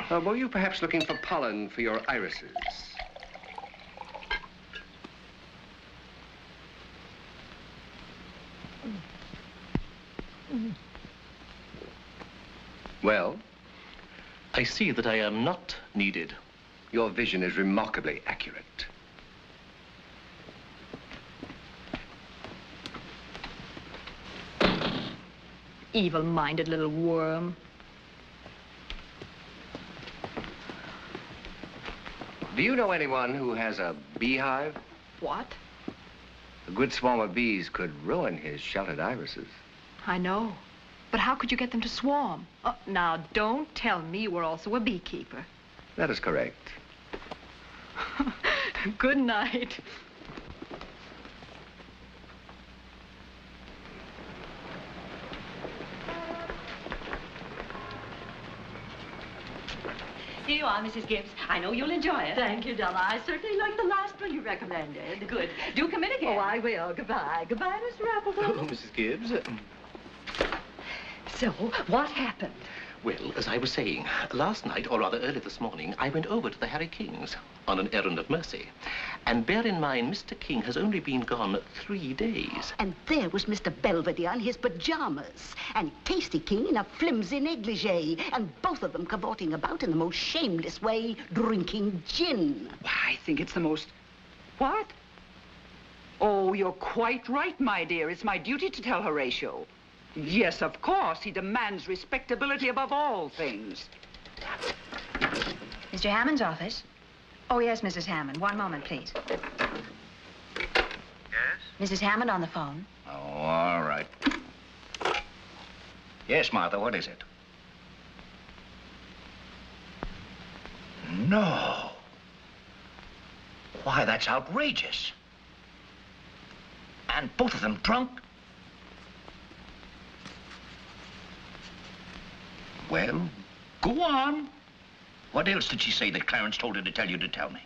well, were you perhaps looking for pollen for your irises? Well? I see that I am not needed. Your vision is remarkably accurate. Evil-minded little worm. Do you know anyone who has a beehive? What? A good swarm of bees could ruin his sheltered irises. I know. But how could you get them to swarm? Oh, now, don't tell me you were also a beekeeper. That is correct. Good night. Here you are, Mrs. Gibbs. I know you'll enjoy it. Thank you, Della. I certainly liked the last one you recommended. Good. Do come in again. Oh, I will. Goodbye. Goodbye, Mr. Appleton. Oh, Mrs. Gibbs. So, what happened? Well, as I was saying, last night, or rather early this morning, I went over to the Harry Kings on an errand of mercy. And bear in mind, Mr. King has only been gone 3 days. And there was Mr. Belvedere in his pajamas, and Tacey King in a flimsy negligee, and both of them cavorting about in the most shameless way, drinking gin. Why, I think it's the most... What? Oh, you're quite right, my dear. It's my duty to tell Horatio. Yes, of course. He demands respectability above all things. Mr. Hammond's office? Oh, yes, Mrs. Hammond. One moment, please. Yes? Mrs. Hammond on the phone. Oh, all right. Yes, Martha, what is it? No. Why, that's outrageous. And both of them drunk? Well, go on. What else did she say that Clarence told her to tell you to tell me?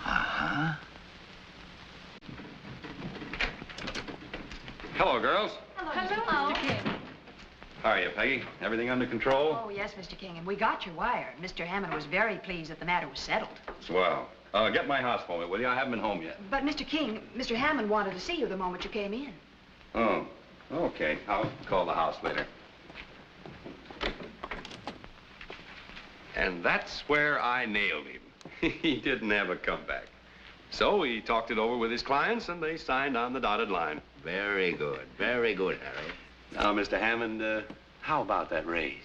Uh-huh. Hello, girls. Hello, Mr. King. How are you, Peggy? Everything under control? Oh, yes, Mr. King, and we got your wire. Mr. Hammond was very pleased that the matter was settled. Swell. Get my house for me, will you? I haven't been home yet. But, Mr. King, Mr. Hammond wanted to see you the moment you came in. Oh, okay. I'll call the house later. And that's where I nailed him. He didn't have a comeback. So he talked it over with his clients, and they signed on the dotted line. Very good, Harry. Now, Mr. Hammond, how about that raise?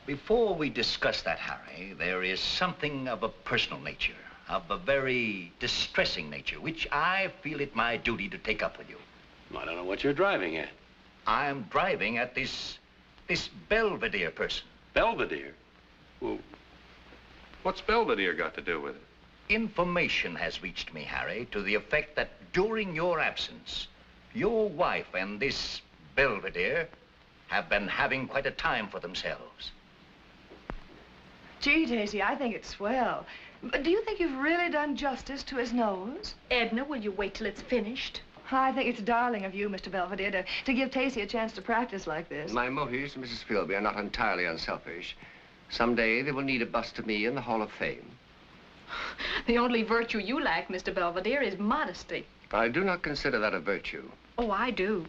Before we discuss that, Harry, there is something of a personal nature, of a very distressing nature, which I feel it my duty to take up with you. I don't know what you're driving at. I'm driving at this Belvedere person. Belvedere? Well, what's Belvedere got to do with it? Information has reached me, Harry, to the effect that during your absence, your wife and this Belvedere have been having quite a time for themselves. Gee, Tacey, I think it's swell. But do you think you've really done justice to his nose? Edna, will you wait till it's finished? I think it's darling of you, Mr. Belvedere, to give Tacey a chance to practice like this. My motives, Mrs. Philby, are not entirely unselfish. Someday they will need a bust of me in the Hall of Fame. The only virtue you lack, Mr. Belvedere, is modesty. I do not consider that a virtue. Oh, I do.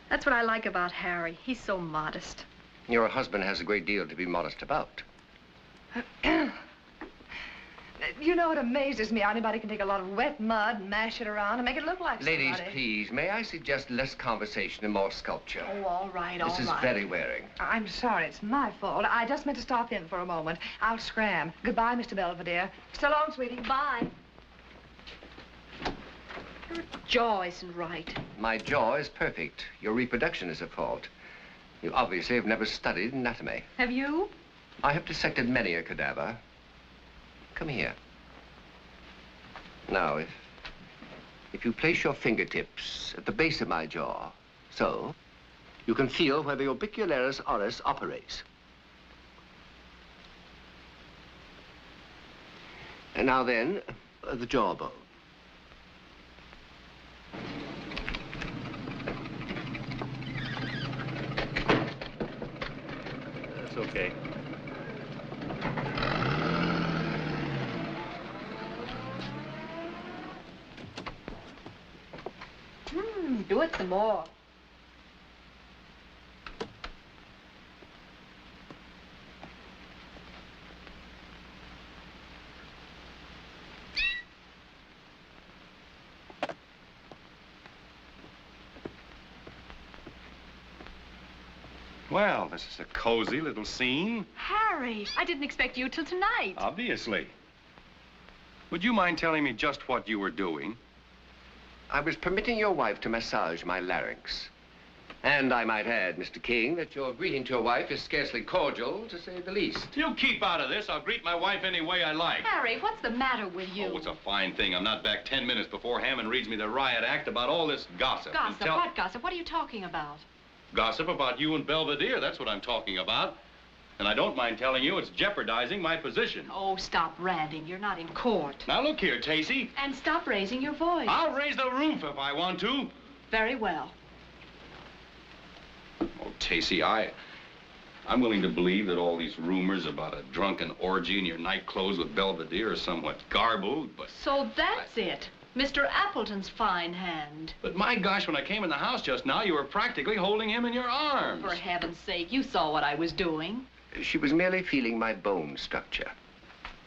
That's what I like about Harry. He's so modest. Your husband has a great deal to be modest about. You know, it amazes me how anybody can take a lot of wet mud and mash it around and make it look like Ladies, somebody. please, may I suggest less conversation and more sculpture? Oh, all right, all right. This is very wearing. I'm sorry, it's my fault. I just meant to stop in for a moment. I'll scram. Goodbye, Mr. Belvedere. So long, sweetie. Bye. Your jaw isn't right. My jaw is perfect. Your reproduction is at fault. You obviously have never studied anatomy. Have you? I have dissected many a cadaver. Come here. Now, if you place your fingertips at the base of my jaw, so, you can feel where the orbicularis oris operates. And now then, the jawbone. That's okay. Do it some more. Well, this is a cozy little scene. Harry, I didn't expect you till tonight. Obviously. Would you mind telling me just what you were doing? I was permitting your wife to massage my larynx. And I might add, Mr. King, that your greeting to your wife is scarcely cordial, to say the least. You keep out of this. I'll greet my wife any way I like. Harry, what's the matter with you? Oh, it's a fine thing. I'm not back 10 minutes before Hammond reads me the riot act about all this gossip. Gossip? What gossip? What are you talking about? Gossip about you and Belvedere. That's what I'm talking about. And I don't mind telling you it's jeopardizing my position. Oh, stop ranting. You're not in court. Now, look here, Tacey. And stop raising your voice. I'll raise the roof if I want to. Very well. Oh, Tacey, I'm willing to believe that all these rumors about a drunken orgy in your night clothes with Belvedere are somewhat garbled, but... So that's it. Mr. Appleton's fine hand. But my gosh, when I came in the house just now, you were practically holding him in your arms. For heaven's sake, you saw what I was doing. She was merely feeling my bone structure.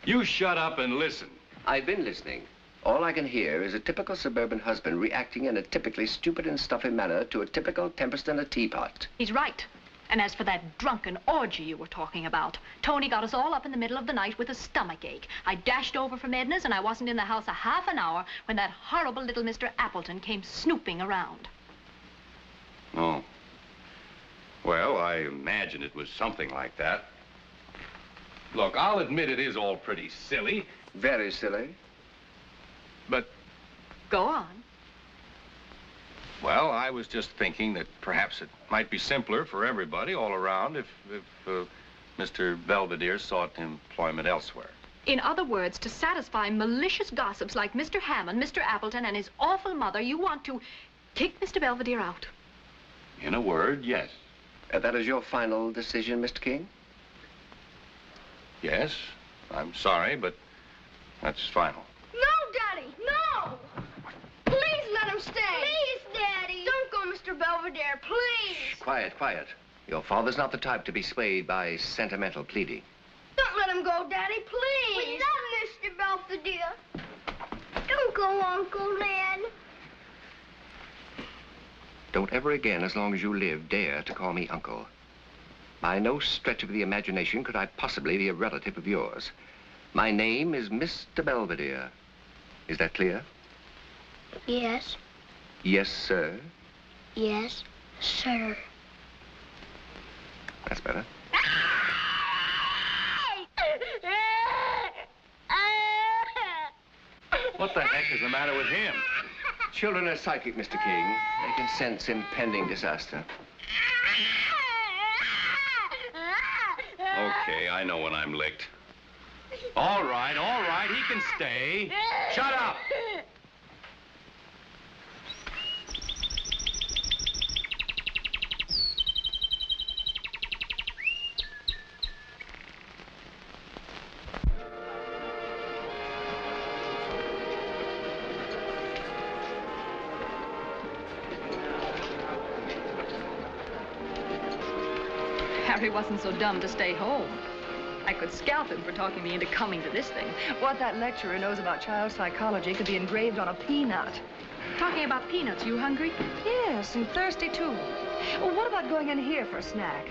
You shut up and listen. I've been listening. All I can hear is a typical suburban husband reacting in a typically stupid and stuffy manner to a typical tempest in a teapot. He's right. And as for that drunken orgy you were talking about, Tony got us all up in the middle of the night with a stomachache. I dashed over from Edna's and I wasn't in the house a half an hour when that horrible little Mr. Appleton came snooping around. Oh. Well, I imagine it was something like that. Look, I'll admit it is all pretty silly. Very silly. But... Go on. Well, I was just thinking that perhaps it might be simpler for everybody all around if Mr. Belvedere sought employment elsewhere. In other words, to satisfy malicious gossips like Mr. Hammond, Mr. Appleton, and his awful mother, you want to kick Mr. Belvedere out. In a word, yes. That is your final decision, Mr. King? Yes. I'm sorry, but that's final. No, Daddy, no! Please let him stay. Please, Daddy. Don't go, Mr. Belvedere, please. Quiet, quiet. Your father's not the type to be swayed by sentimental pleading. Don't let him go, Daddy, please. We love Mr. Belvedere. Don't go, Uncle Lynn. Don't ever again, as long as you live, dare to call me uncle. By no stretch of the imagination could I possibly be a relative of yours. My name is Mr. Belvedere. Is that clear? Yes. Yes, sir. Yes, sir. That's better. What the heck is the matter with him? Children are psychic, Mr. King. They can sense impending disaster. Okay, I know when I'm licked. All right, he can stay. Shut up! Harry wasn't so dumb to stay home. I could scalp him for talking me into coming to this thing. What that lecturer knows about child psychology could be engraved on a peanut. Talking about peanuts, you hungry? Yes, and thirsty, too. Well, what about going in here for a snack?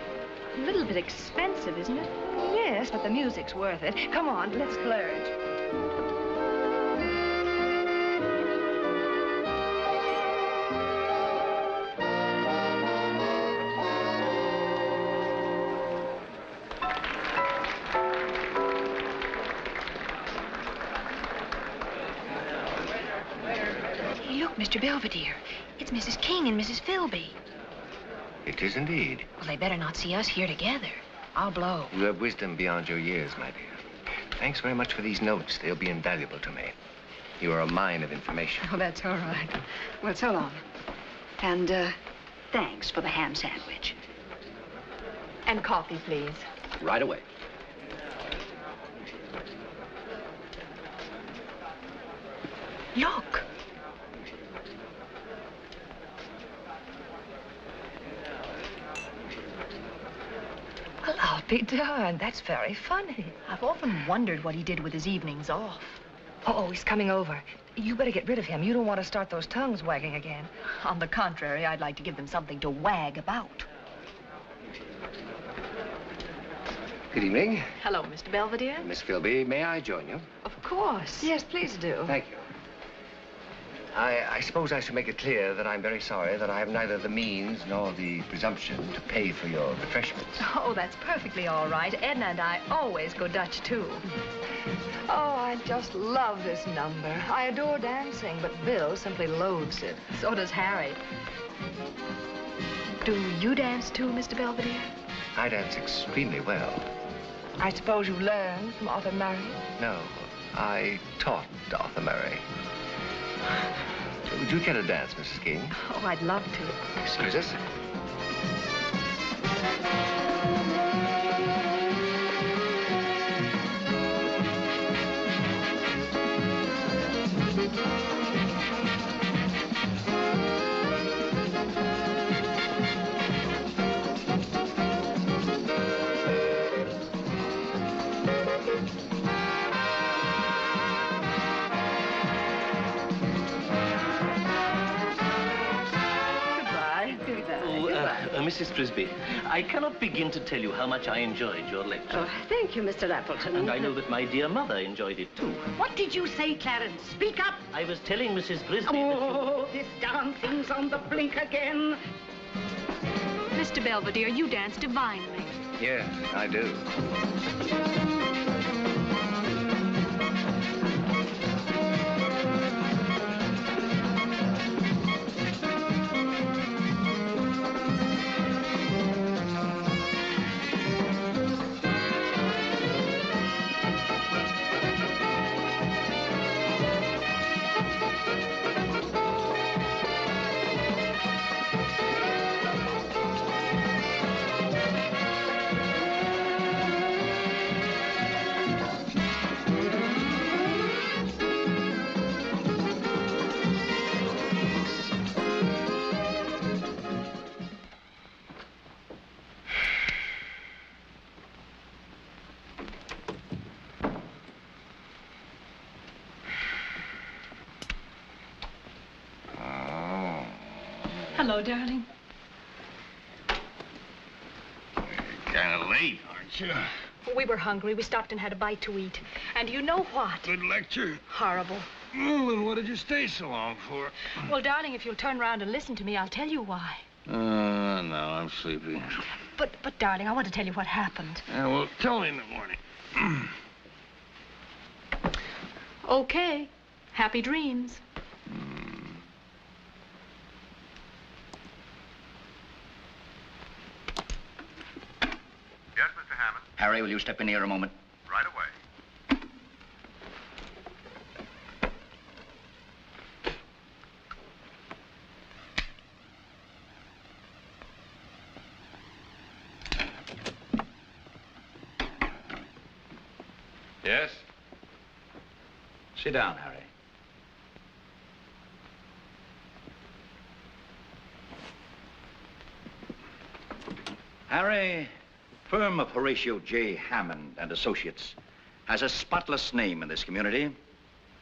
A little bit expensive, isn't it? Yes, but the music's worth it. Come on, let's splurge. Mr. Belvedere, it's Mrs. King and Mrs. Philby. It is indeed. Well, they better not see us here together. I'll blow. You have wisdom beyond your years, my dear. Thanks very much for these notes. They'll be invaluable to me. You are a mine of information. Oh, that's all right. Well, so long. And, thanks for the ham sandwich. And coffee, please. Right away. Look. Well, I'll be darned. That's very funny. I've often wondered what he did with his evenings off. Oh, he's coming over. You better get rid of him. You don't want to start those tongues wagging again. On the contrary, I'd like to give them something to wag about. Good evening. Hello, Mr. Belvedere. Miss Philby, may I join you? Of course. Yes, please do. Thank you. I suppose I should make it clear that I'm very sorry that I have neither the means nor the presumption to pay for your refreshments. Oh, that's perfectly all right. Edna and I always go Dutch, too. Oh, I just love this number. I adore dancing, but Bill simply loathes it. So does Harry. Do you dance, too, Mr. Belvedere? I dance extremely well. I suppose you learned from Arthur Murray? No, I taught Arthur Murray. Would you care to dance, Mrs. King? Oh, I'd love to. Excuse us. Mrs. Frisbee, I cannot begin to tell you how much I enjoyed your lecture. Oh, thank you, Mr. Appleton. And I know that my dear mother enjoyed it, too. What did you say, Clarence? Speak up. I was telling Mrs. Frisbee Oh, this darn thing's on the blink again. Mr. Belvedere, you dance divinely. Yes, I do. Hello, darling. Kind of late, aren't you? We were hungry. We stopped and had a bite to eat. And you know what? Good lecture. Horrible. Well, and what did you stay so long for? Well, darling, if you'll turn around and listen to me, I'll tell you why. No, I'm sleepy. But, darling, I want to tell you what happened. Yeah, well, tell me in the morning. Okay. Happy dreams. Yes, Mr. Hammond? Harry, will you step in here a moment? Right away. Yes? Sit down, Harry. Harry, firm of Horatio J. Hammond and Associates has a spotless name in this community.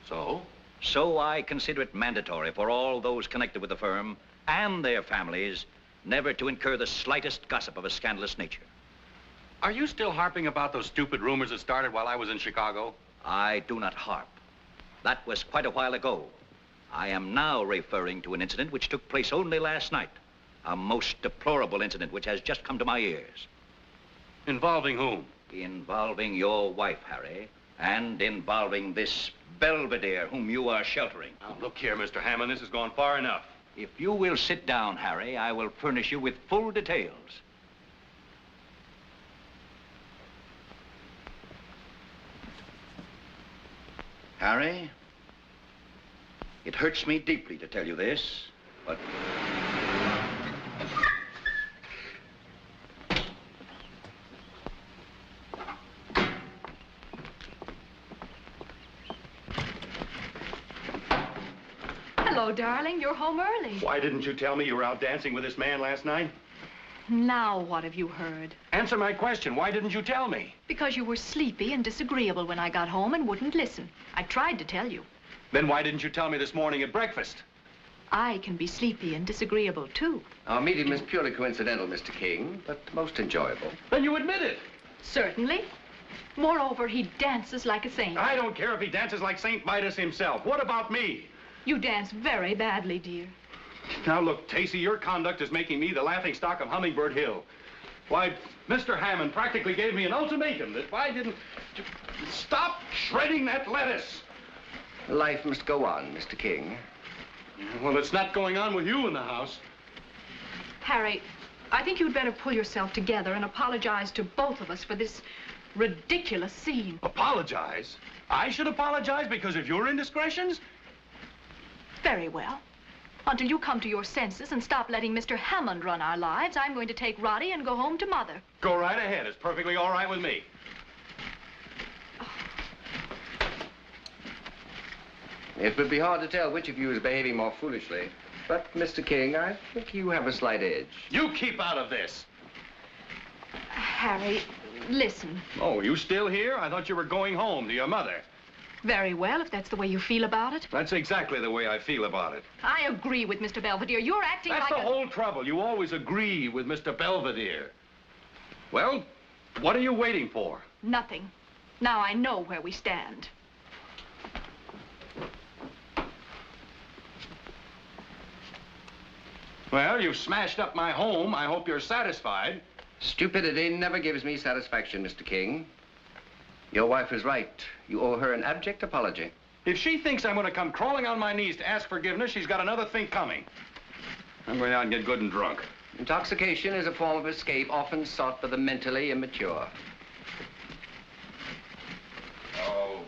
So? So I consider it mandatory for all those connected with the firm and their families never to incur the slightest gossip of a scandalous nature. Are you still harping about those stupid rumors that started while I was in Chicago? I do not harp. That was quite a while ago. I am now referring to an incident which took place only last night. A most deplorable incident which has just come to my ears. Involving whom? Involving your wife, Harry, and involving this Belvedere whom you are sheltering. Now, look here, Mr. Hammond, this has gone far enough. If you will sit down, Harry, I will furnish you with full details. Harry, it hurts me deeply to tell you this, but... Hello, darling. You're home early. Why didn't you tell me you were out dancing with this man last night? Now what have you heard? Answer my question. Why didn't you tell me? Because you were sleepy and disagreeable when I got home and wouldn't listen. I tried to tell you. Then why didn't you tell me this morning at breakfast? I can be sleepy and disagreeable, too. Our meeting is purely coincidental, Mr. King, but most enjoyable. Then you admit it. Certainly. Moreover, he dances like a saint. I don't care if he dances like St. Midas himself. What about me? You dance very badly, dear. Now, look, Tacey, your conduct is making me the laughingstock of Hummingbird Hill. Why, Mr. Hammond practically gave me an ultimatum that if I didn't stop shredding that lettuce. Life must go on, Mr. King. Well, it's not going on with you in the house. Harry, I think you'd better pull yourself together and apologize to both of us for this ridiculous scene. Apologize? I should apologize because of your indiscretions? Very well. Until you come to your senses and stop letting Mr. Hammond run our lives, I'm going to take Roddy and go home to Mother. Go right ahead. It's perfectly all right with me. It would be hard to tell which of you is behaving more foolishly. But, Mr. King, I think you have a slight edge. You keep out of this. Harry, listen. Oh, you still here? I thought you were going home to your mother. Very well, if that's the way you feel about it. That's exactly the way I feel about it. I agree with Mr. Belvedere. You're acting That's like the whole trouble. You always agree with Mr. Belvedere. Well, what are you waiting for? Nothing. Now I know where we stand. Well, you've smashed up my home. I hope you're satisfied. Stupidity never gives me satisfaction, Mr. King. Your wife is right. You owe her an abject apology. If she thinks I'm going to come crawling on my knees to ask forgiveness, she's got another thing coming. I'm going out and get good and drunk. Intoxication is a form of escape often sought by the mentally immature. Oh.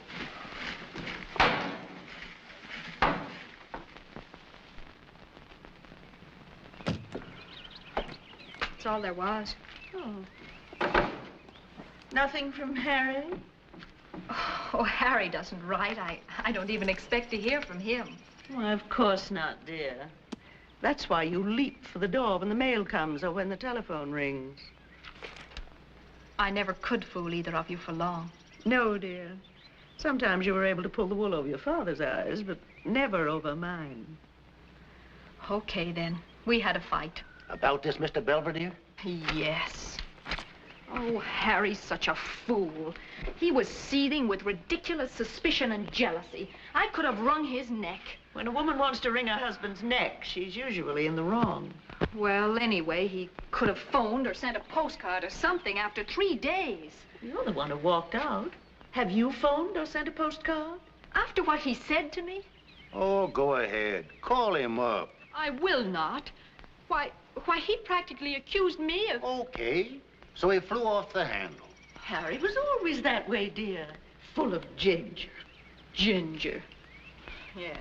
That's all there was. Oh. Nothing from Harry? Oh, Harry doesn't write. I don't even expect to hear from him. Why, of course not, dear. That's why you leap for the door when the mail comes or when the telephone rings. I never could fool either of you for long. No, dear. Sometimes you were able to pull the wool over your father's eyes, but never over mine. Okay, then. We had a fight. About this, Mr. Belvedere? Yes. Oh, Harry's such a fool. He was seething with ridiculous suspicion and jealousy. I could have wrung his neck. When a woman wants to wring her husband's neck, she's usually in the wrong. Well, anyway, he could have phoned or sent a postcard or something after 3 days. You're the one who walked out. Have you phoned or sent a postcard? After what he said to me? Oh, go ahead. Call him up. I will not. Why, he practically accused me of... Okay. So he flew off the handle. Harry was always that way, dear. Full of ginger. Ginger. Yes.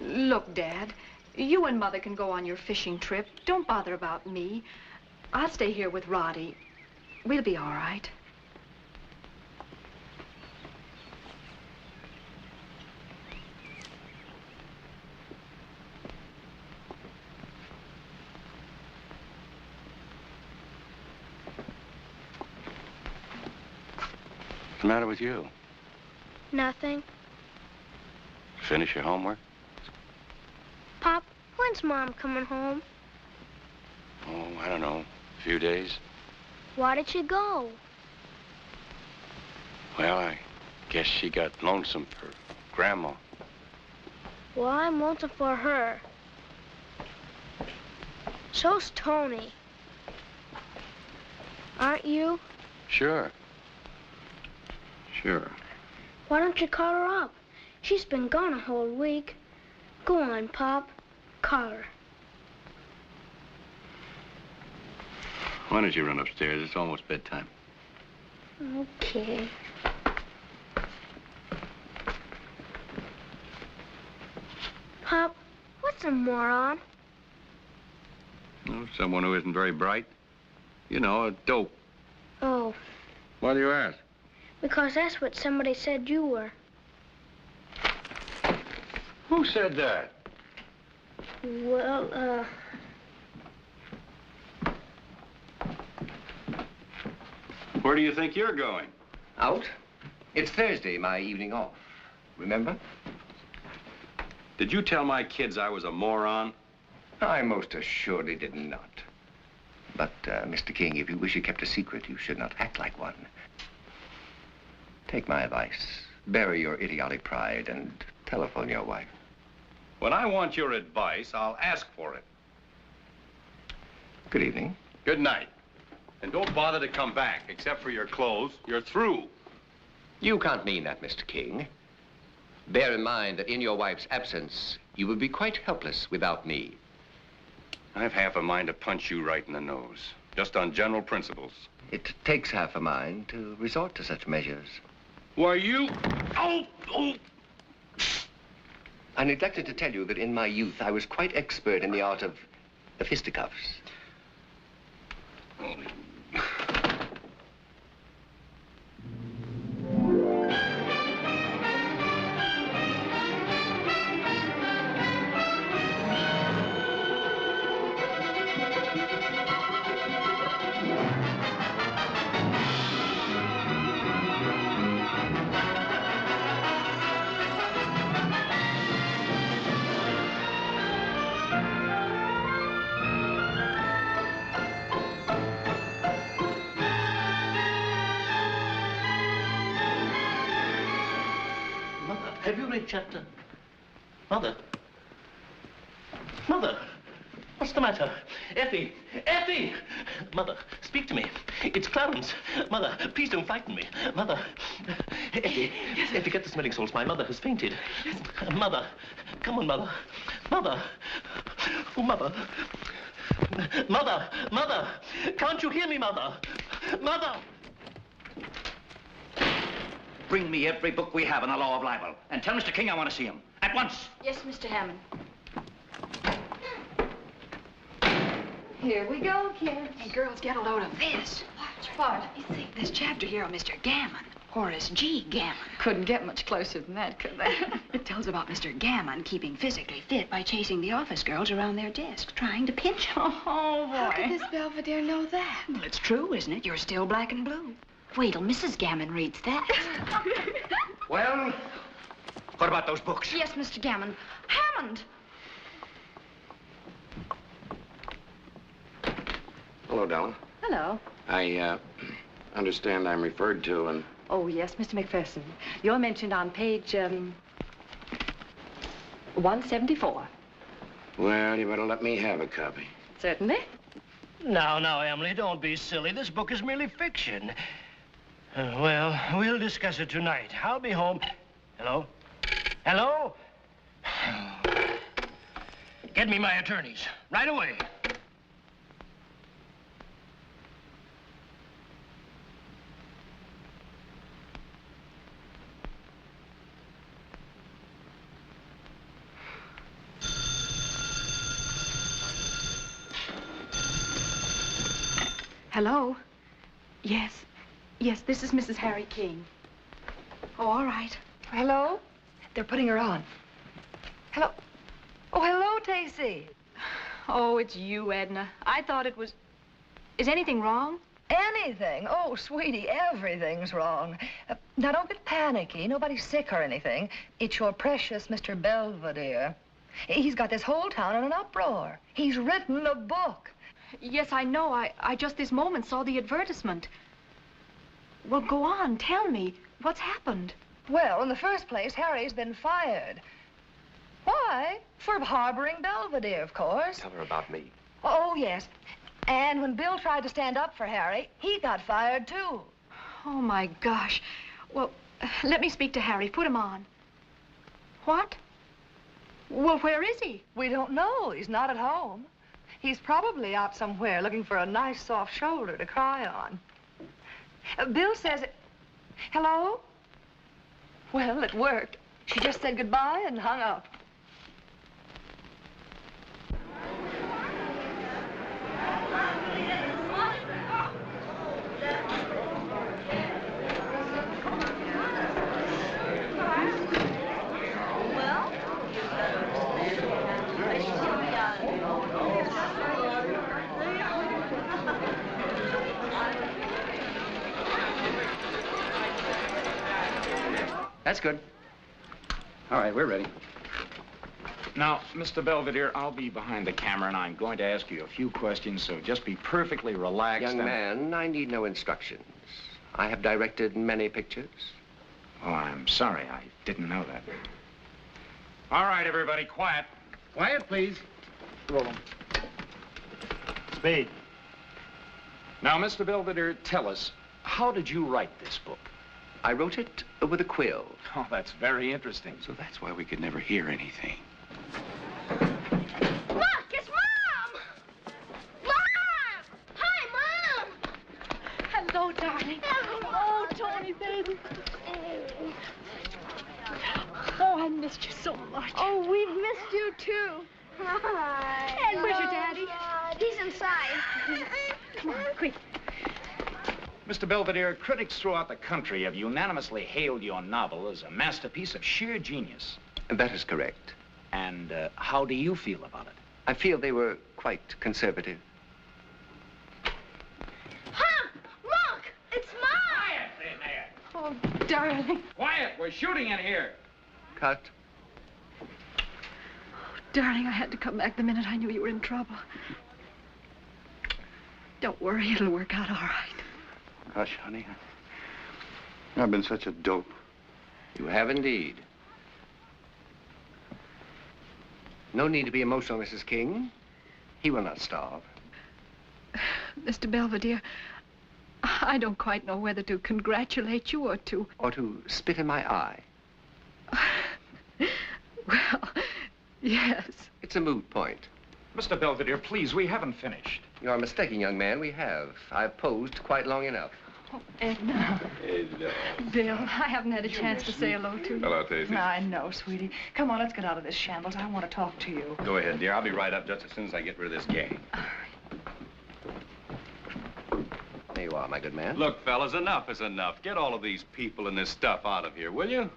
Look, Dad, you and Mother can go on your fishing trip. Don't bother about me. I'll stay here with Roddy. We'll be all right. What's the matter with you? Nothing. Finish your homework? Pop, when's Mom coming home? Oh, I don't know. A few days. Why did she go? Well, I guess she got lonesome for Grandma. Well, I'm lonesome for her. So's Tony. Aren't you? Sure. Sure. Why don't you call her up? She's been gone a whole week. Go on, Pop. Call her. Why don't you run upstairs? It's almost bedtime. Okay. Pop, what's a moron? Oh, someone who isn't very bright. You know, a dope. Oh, Why do you ask? because that's what somebody said you were. Who said that? Well, Where do you think you're going? Out? It's Thursday, my evening off. Remember? Did you tell my kids I was a moron? I most assuredly did not. But, Mr. King, if you wish it kept a secret, you should not act like one. Take my advice. Bury your idiotic pride and telephone your wife. When I want your advice, I'll ask for it. Good evening. Good night. And don't bother to come back, except for your clothes. You're through. You can't mean that, Mr. King. Bear in mind that in your wife's absence, you would be quite helpless without me. I've half a mind to punch you right in the nose, just on general principles. It takes half a mind to resort to such measures. Why, you... Oh! I neglected to tell you that in my youth, I was quite expert in the art of the fisticuffs. Have you read chapter? Mother? Mother? What's the matter? Effie! Effie! Mother, speak to me. It's Clarence. Mother, please don't frighten me. Mother. Effie. Yes. Effie, get the smelling salts. My mother has fainted. Yes. Mother. Come on, Mother. Mother. Oh, Mother. Mother. Mother. Can't you hear me, Mother? Mother. Bring me every book we have on the law of libel. And tell Mr. King I want to see him. At once. Yes, Mr. Hammond. Here we go, kids. Hey, girls, get a load of this. What? You see, this chapter here on Mr. Gammon. Horace G. Gammon. Couldn't get much closer than that, could they? It tells about Mr. Gammon keeping physically fit by chasing the office girls around their desks, trying to pinch them. Oh, boy. How could Miss Belvedere know that? Well, it's true, isn't it? You're still black and blue. Wait till Mrs. Gammon reads that. Well, what about those books? Yes, Mr. Gammon. Hammond! Hello, Della. Hello. I understand I'm referred to and... Oh, yes, Mr. McPherson. You're mentioned on page, 174. Well, you better let me have a copy. Certainly. Now, Emily, don't be silly. This book is merely fiction. Well, we'll discuss it tonight. I'll be home. Hello? Hello? Get me my attorneys. Right away. Hello? Yes. Yes, this is Mrs. Harry King. Oh, all right. Hello? They're putting her on. Hello? Oh, hello, Tacey. Oh, it's you, Edna. I thought it was... Is anything wrong? Anything? Oh, sweetie, everything's wrong. Now, don't get panicky. Nobody's sick or anything. It's your precious Mr. Belvedere. He's got this whole town in an uproar. He's written a book. Yes, I know. I just this moment saw the advertisement. Well, go on. Tell me. What's happened? Well, in the first place, Harry's been fired. Why? For harboring Belvedere, of course. Tell her about me. Oh, yes. And when Bill tried to stand up for Harry, he got fired, too. Oh, my gosh. Well, let me speak to Harry. Put him on. What? Well, where is he? We don't know. He's not at home. He's probably out somewhere looking for a nice soft shoulder to cry on. Bill says... Hello? Well, it worked. She just said goodbye and hung up. That's good. All right, we're ready. Now, Mr. Belvedere, I'll be behind the camera, and I'm going to ask you a few questions, so just be perfectly relaxed. Young man, I need no instructions. I have directed many pictures. Oh, I'm sorry. I didn't know that. All right, everybody, quiet. Quiet, please. Roll 'em. Speed. Now, Mr. Belvedere, tell us, how did you write this book? I wrote it with a quill. Oh, that's very interesting. So that's why we could never hear anything. Look, it's Mom! Mom! Hi, Mom! Hello, darling. Oh, Tony, baby. Oh, I missed you so much. Oh, we've missed you, too. Hi. And where's your daddy? He's inside. Come on, quick. Mr. Belvedere, critics throughout the country have unanimously hailed your novel as a masterpiece of sheer genius. That is correct. And how do you feel about it? I feel they were quite conservative. Hump! Look! It's Mom! Quiet in there! Oh, darling. Quiet! We're shooting in here. Cut. Darling, I had to come back the minute I knew you were in trouble. Don't worry, it'll work out all right. Hush, honey. I've been such a dope. You have indeed. No need to be emotional, Mrs. King. He will not starve. Mr. Belvedere, I don't quite know whether to congratulate you or to... Or to spit in my eye. Well, yes. It's a moot point. Mr. Belvedere, please, we haven't finished. You're mistaken, young man. We have. I've posed quite long enough. Oh, Edna. Hello. Bill, I haven't had a chance to say hello to you. Hello, Tacey. I know, sweetie. Come on, let's get out of this shambles. I want to talk to you. Go ahead, dear. I'll be right up just as soon as I get rid of this gang. There you are, my good man. Look, fellas, enough is enough. Get all of these people and this stuff out of here, will you?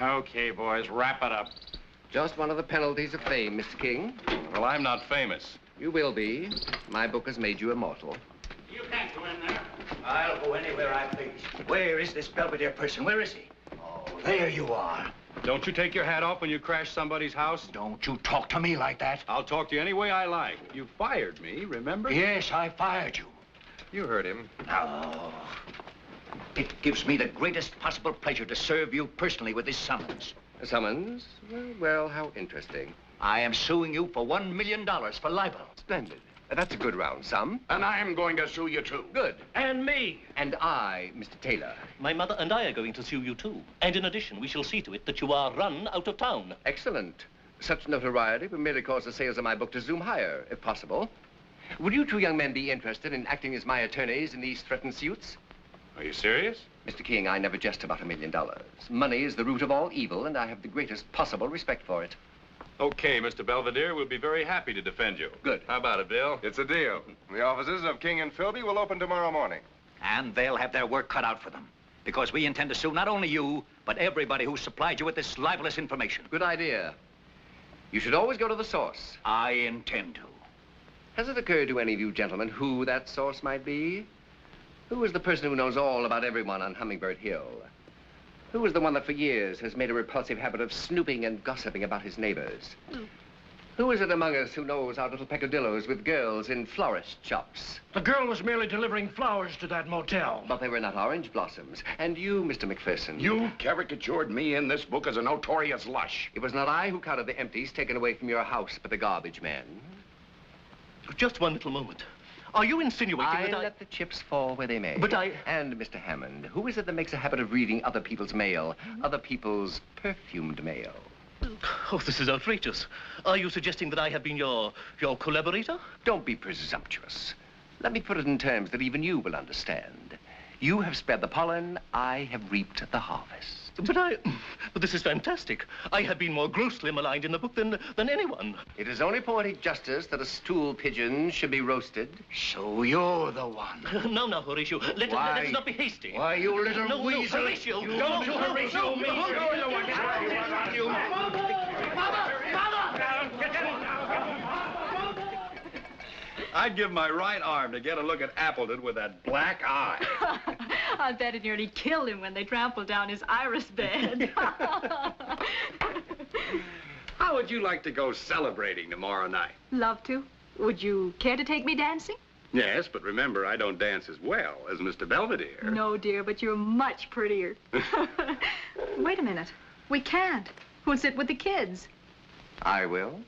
Okay, boys, wrap it up. Just one of the penalties of fame, Mr. King. Well, I'm not famous. You will be. My book has made you immortal. You can't go in there. I'll go anywhere I please. Where is this Belvedere person? Where is he? Oh, there you are. Don't you take your hat off when you crash somebody's house? Don't you talk to me like that. I'll talk to you any way I like. You fired me, remember? Yes, I fired you. You heard him. Oh. It gives me the greatest possible pleasure to serve you personally with this summons. A summons? Well, how interesting. I am suing you for $1 million for libel. Splendid. That's a good round sum. And I am going to sue you, too. Good. And me. And I, Mr. Taylor. My mother and I are going to sue you, too. And in addition, we shall see to it that you are run out of town. Excellent. Such notoriety will merely cause the sales of my book to zoom higher, if possible. Would you two young men be interested in acting as my attorneys in these threatened suits? Are you serious? Mr. King, I never jest about $1 million. Money is the root of all evil, and I have the greatest possible respect for it. Okay, Mr. Belvedere, we'll be very happy to defend you. Good. How about it, Bill? It's a deal. The offices of King and Philby will open tomorrow morning. And they'll have their work cut out for them. Because we intend to sue not only you, but everybody who supplied you with this libelous information. Good idea. You should always go to the source. I intend to. Has it occurred to any of you gentlemen who that source might be? Who is the person who knows all about everyone on Hummingbird Hill? Who is the one that for years has made a repulsive habit of snooping and gossiping about his neighbors? Who is it among us who knows our little peccadillos with girls in florist shops? The girl was merely delivering flowers to that motel. But they were not orange blossoms. And you, Mr. McPherson. You caricatured me in this book as a notorious lush. It was not I who counted the empties taken away from your house, but the garbage man. Just one little moment. Are you insinuating that I... let the chips fall where they may. But I... And, Mr. Hammond, who is it that makes a habit of reading other people's mail? Other people's perfumed mail? Oh, this is outrageous. Are you suggesting that I have been your collaborator? Don't be presumptuous. Let me put it in terms that even you will understand. You have spread the pollen, I have reaped the harvest. But this is fantastic. I have been more grossly maligned in the book than anyone. It is only poetic justice that a stool pigeon should be roasted. So you're the one. No, Horatio. Let us not be hasty. Why, you little weasel. No, Horatio. Don't you, Horatio. Me. You're the one. I'd give my right arm to get a look at Appleton with that black eye. I bet it nearly killed him when they trampled down his iris bed. How How would you like to go celebrating tomorrow night? Love to. Would you care to take me dancing? Yes, but remember, I don't dance as well as Mr. Belvedere. No, dear, but you're much prettier. Wait a minute. We can't. Who'll sit with the kids? I will.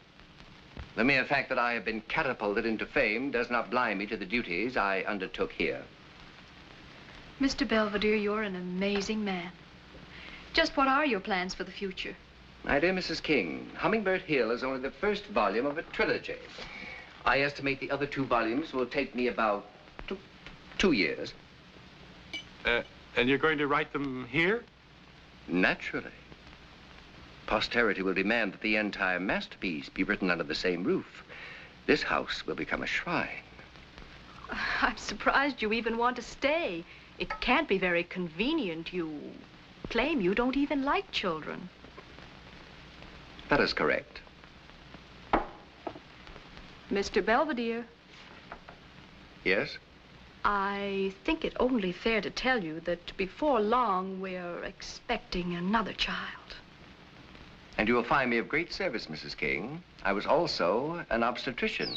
The mere fact that I have been catapulted into fame does not blind me to the duties I undertook here. Mr. Belvedere, you're an amazing man. Just what are your plans for the future? My dear Mrs. King, Hummingbird Hill is only the first volume of a trilogy. I estimate the other 2 volumes will take me about 2 years. And you're going to write them here? Naturally. Posterity will demand that the entire masterpiece be written under the same roof. This house will become a shrine. I'm surprised you even want to stay. It can't be very convenient. You claim you don't even like children. That is correct. Mr. Belvedere. Yes? I think it only fair to tell you that before long we're expecting another child. And you will find me of great service, Mrs. King. I was also an obstetrician.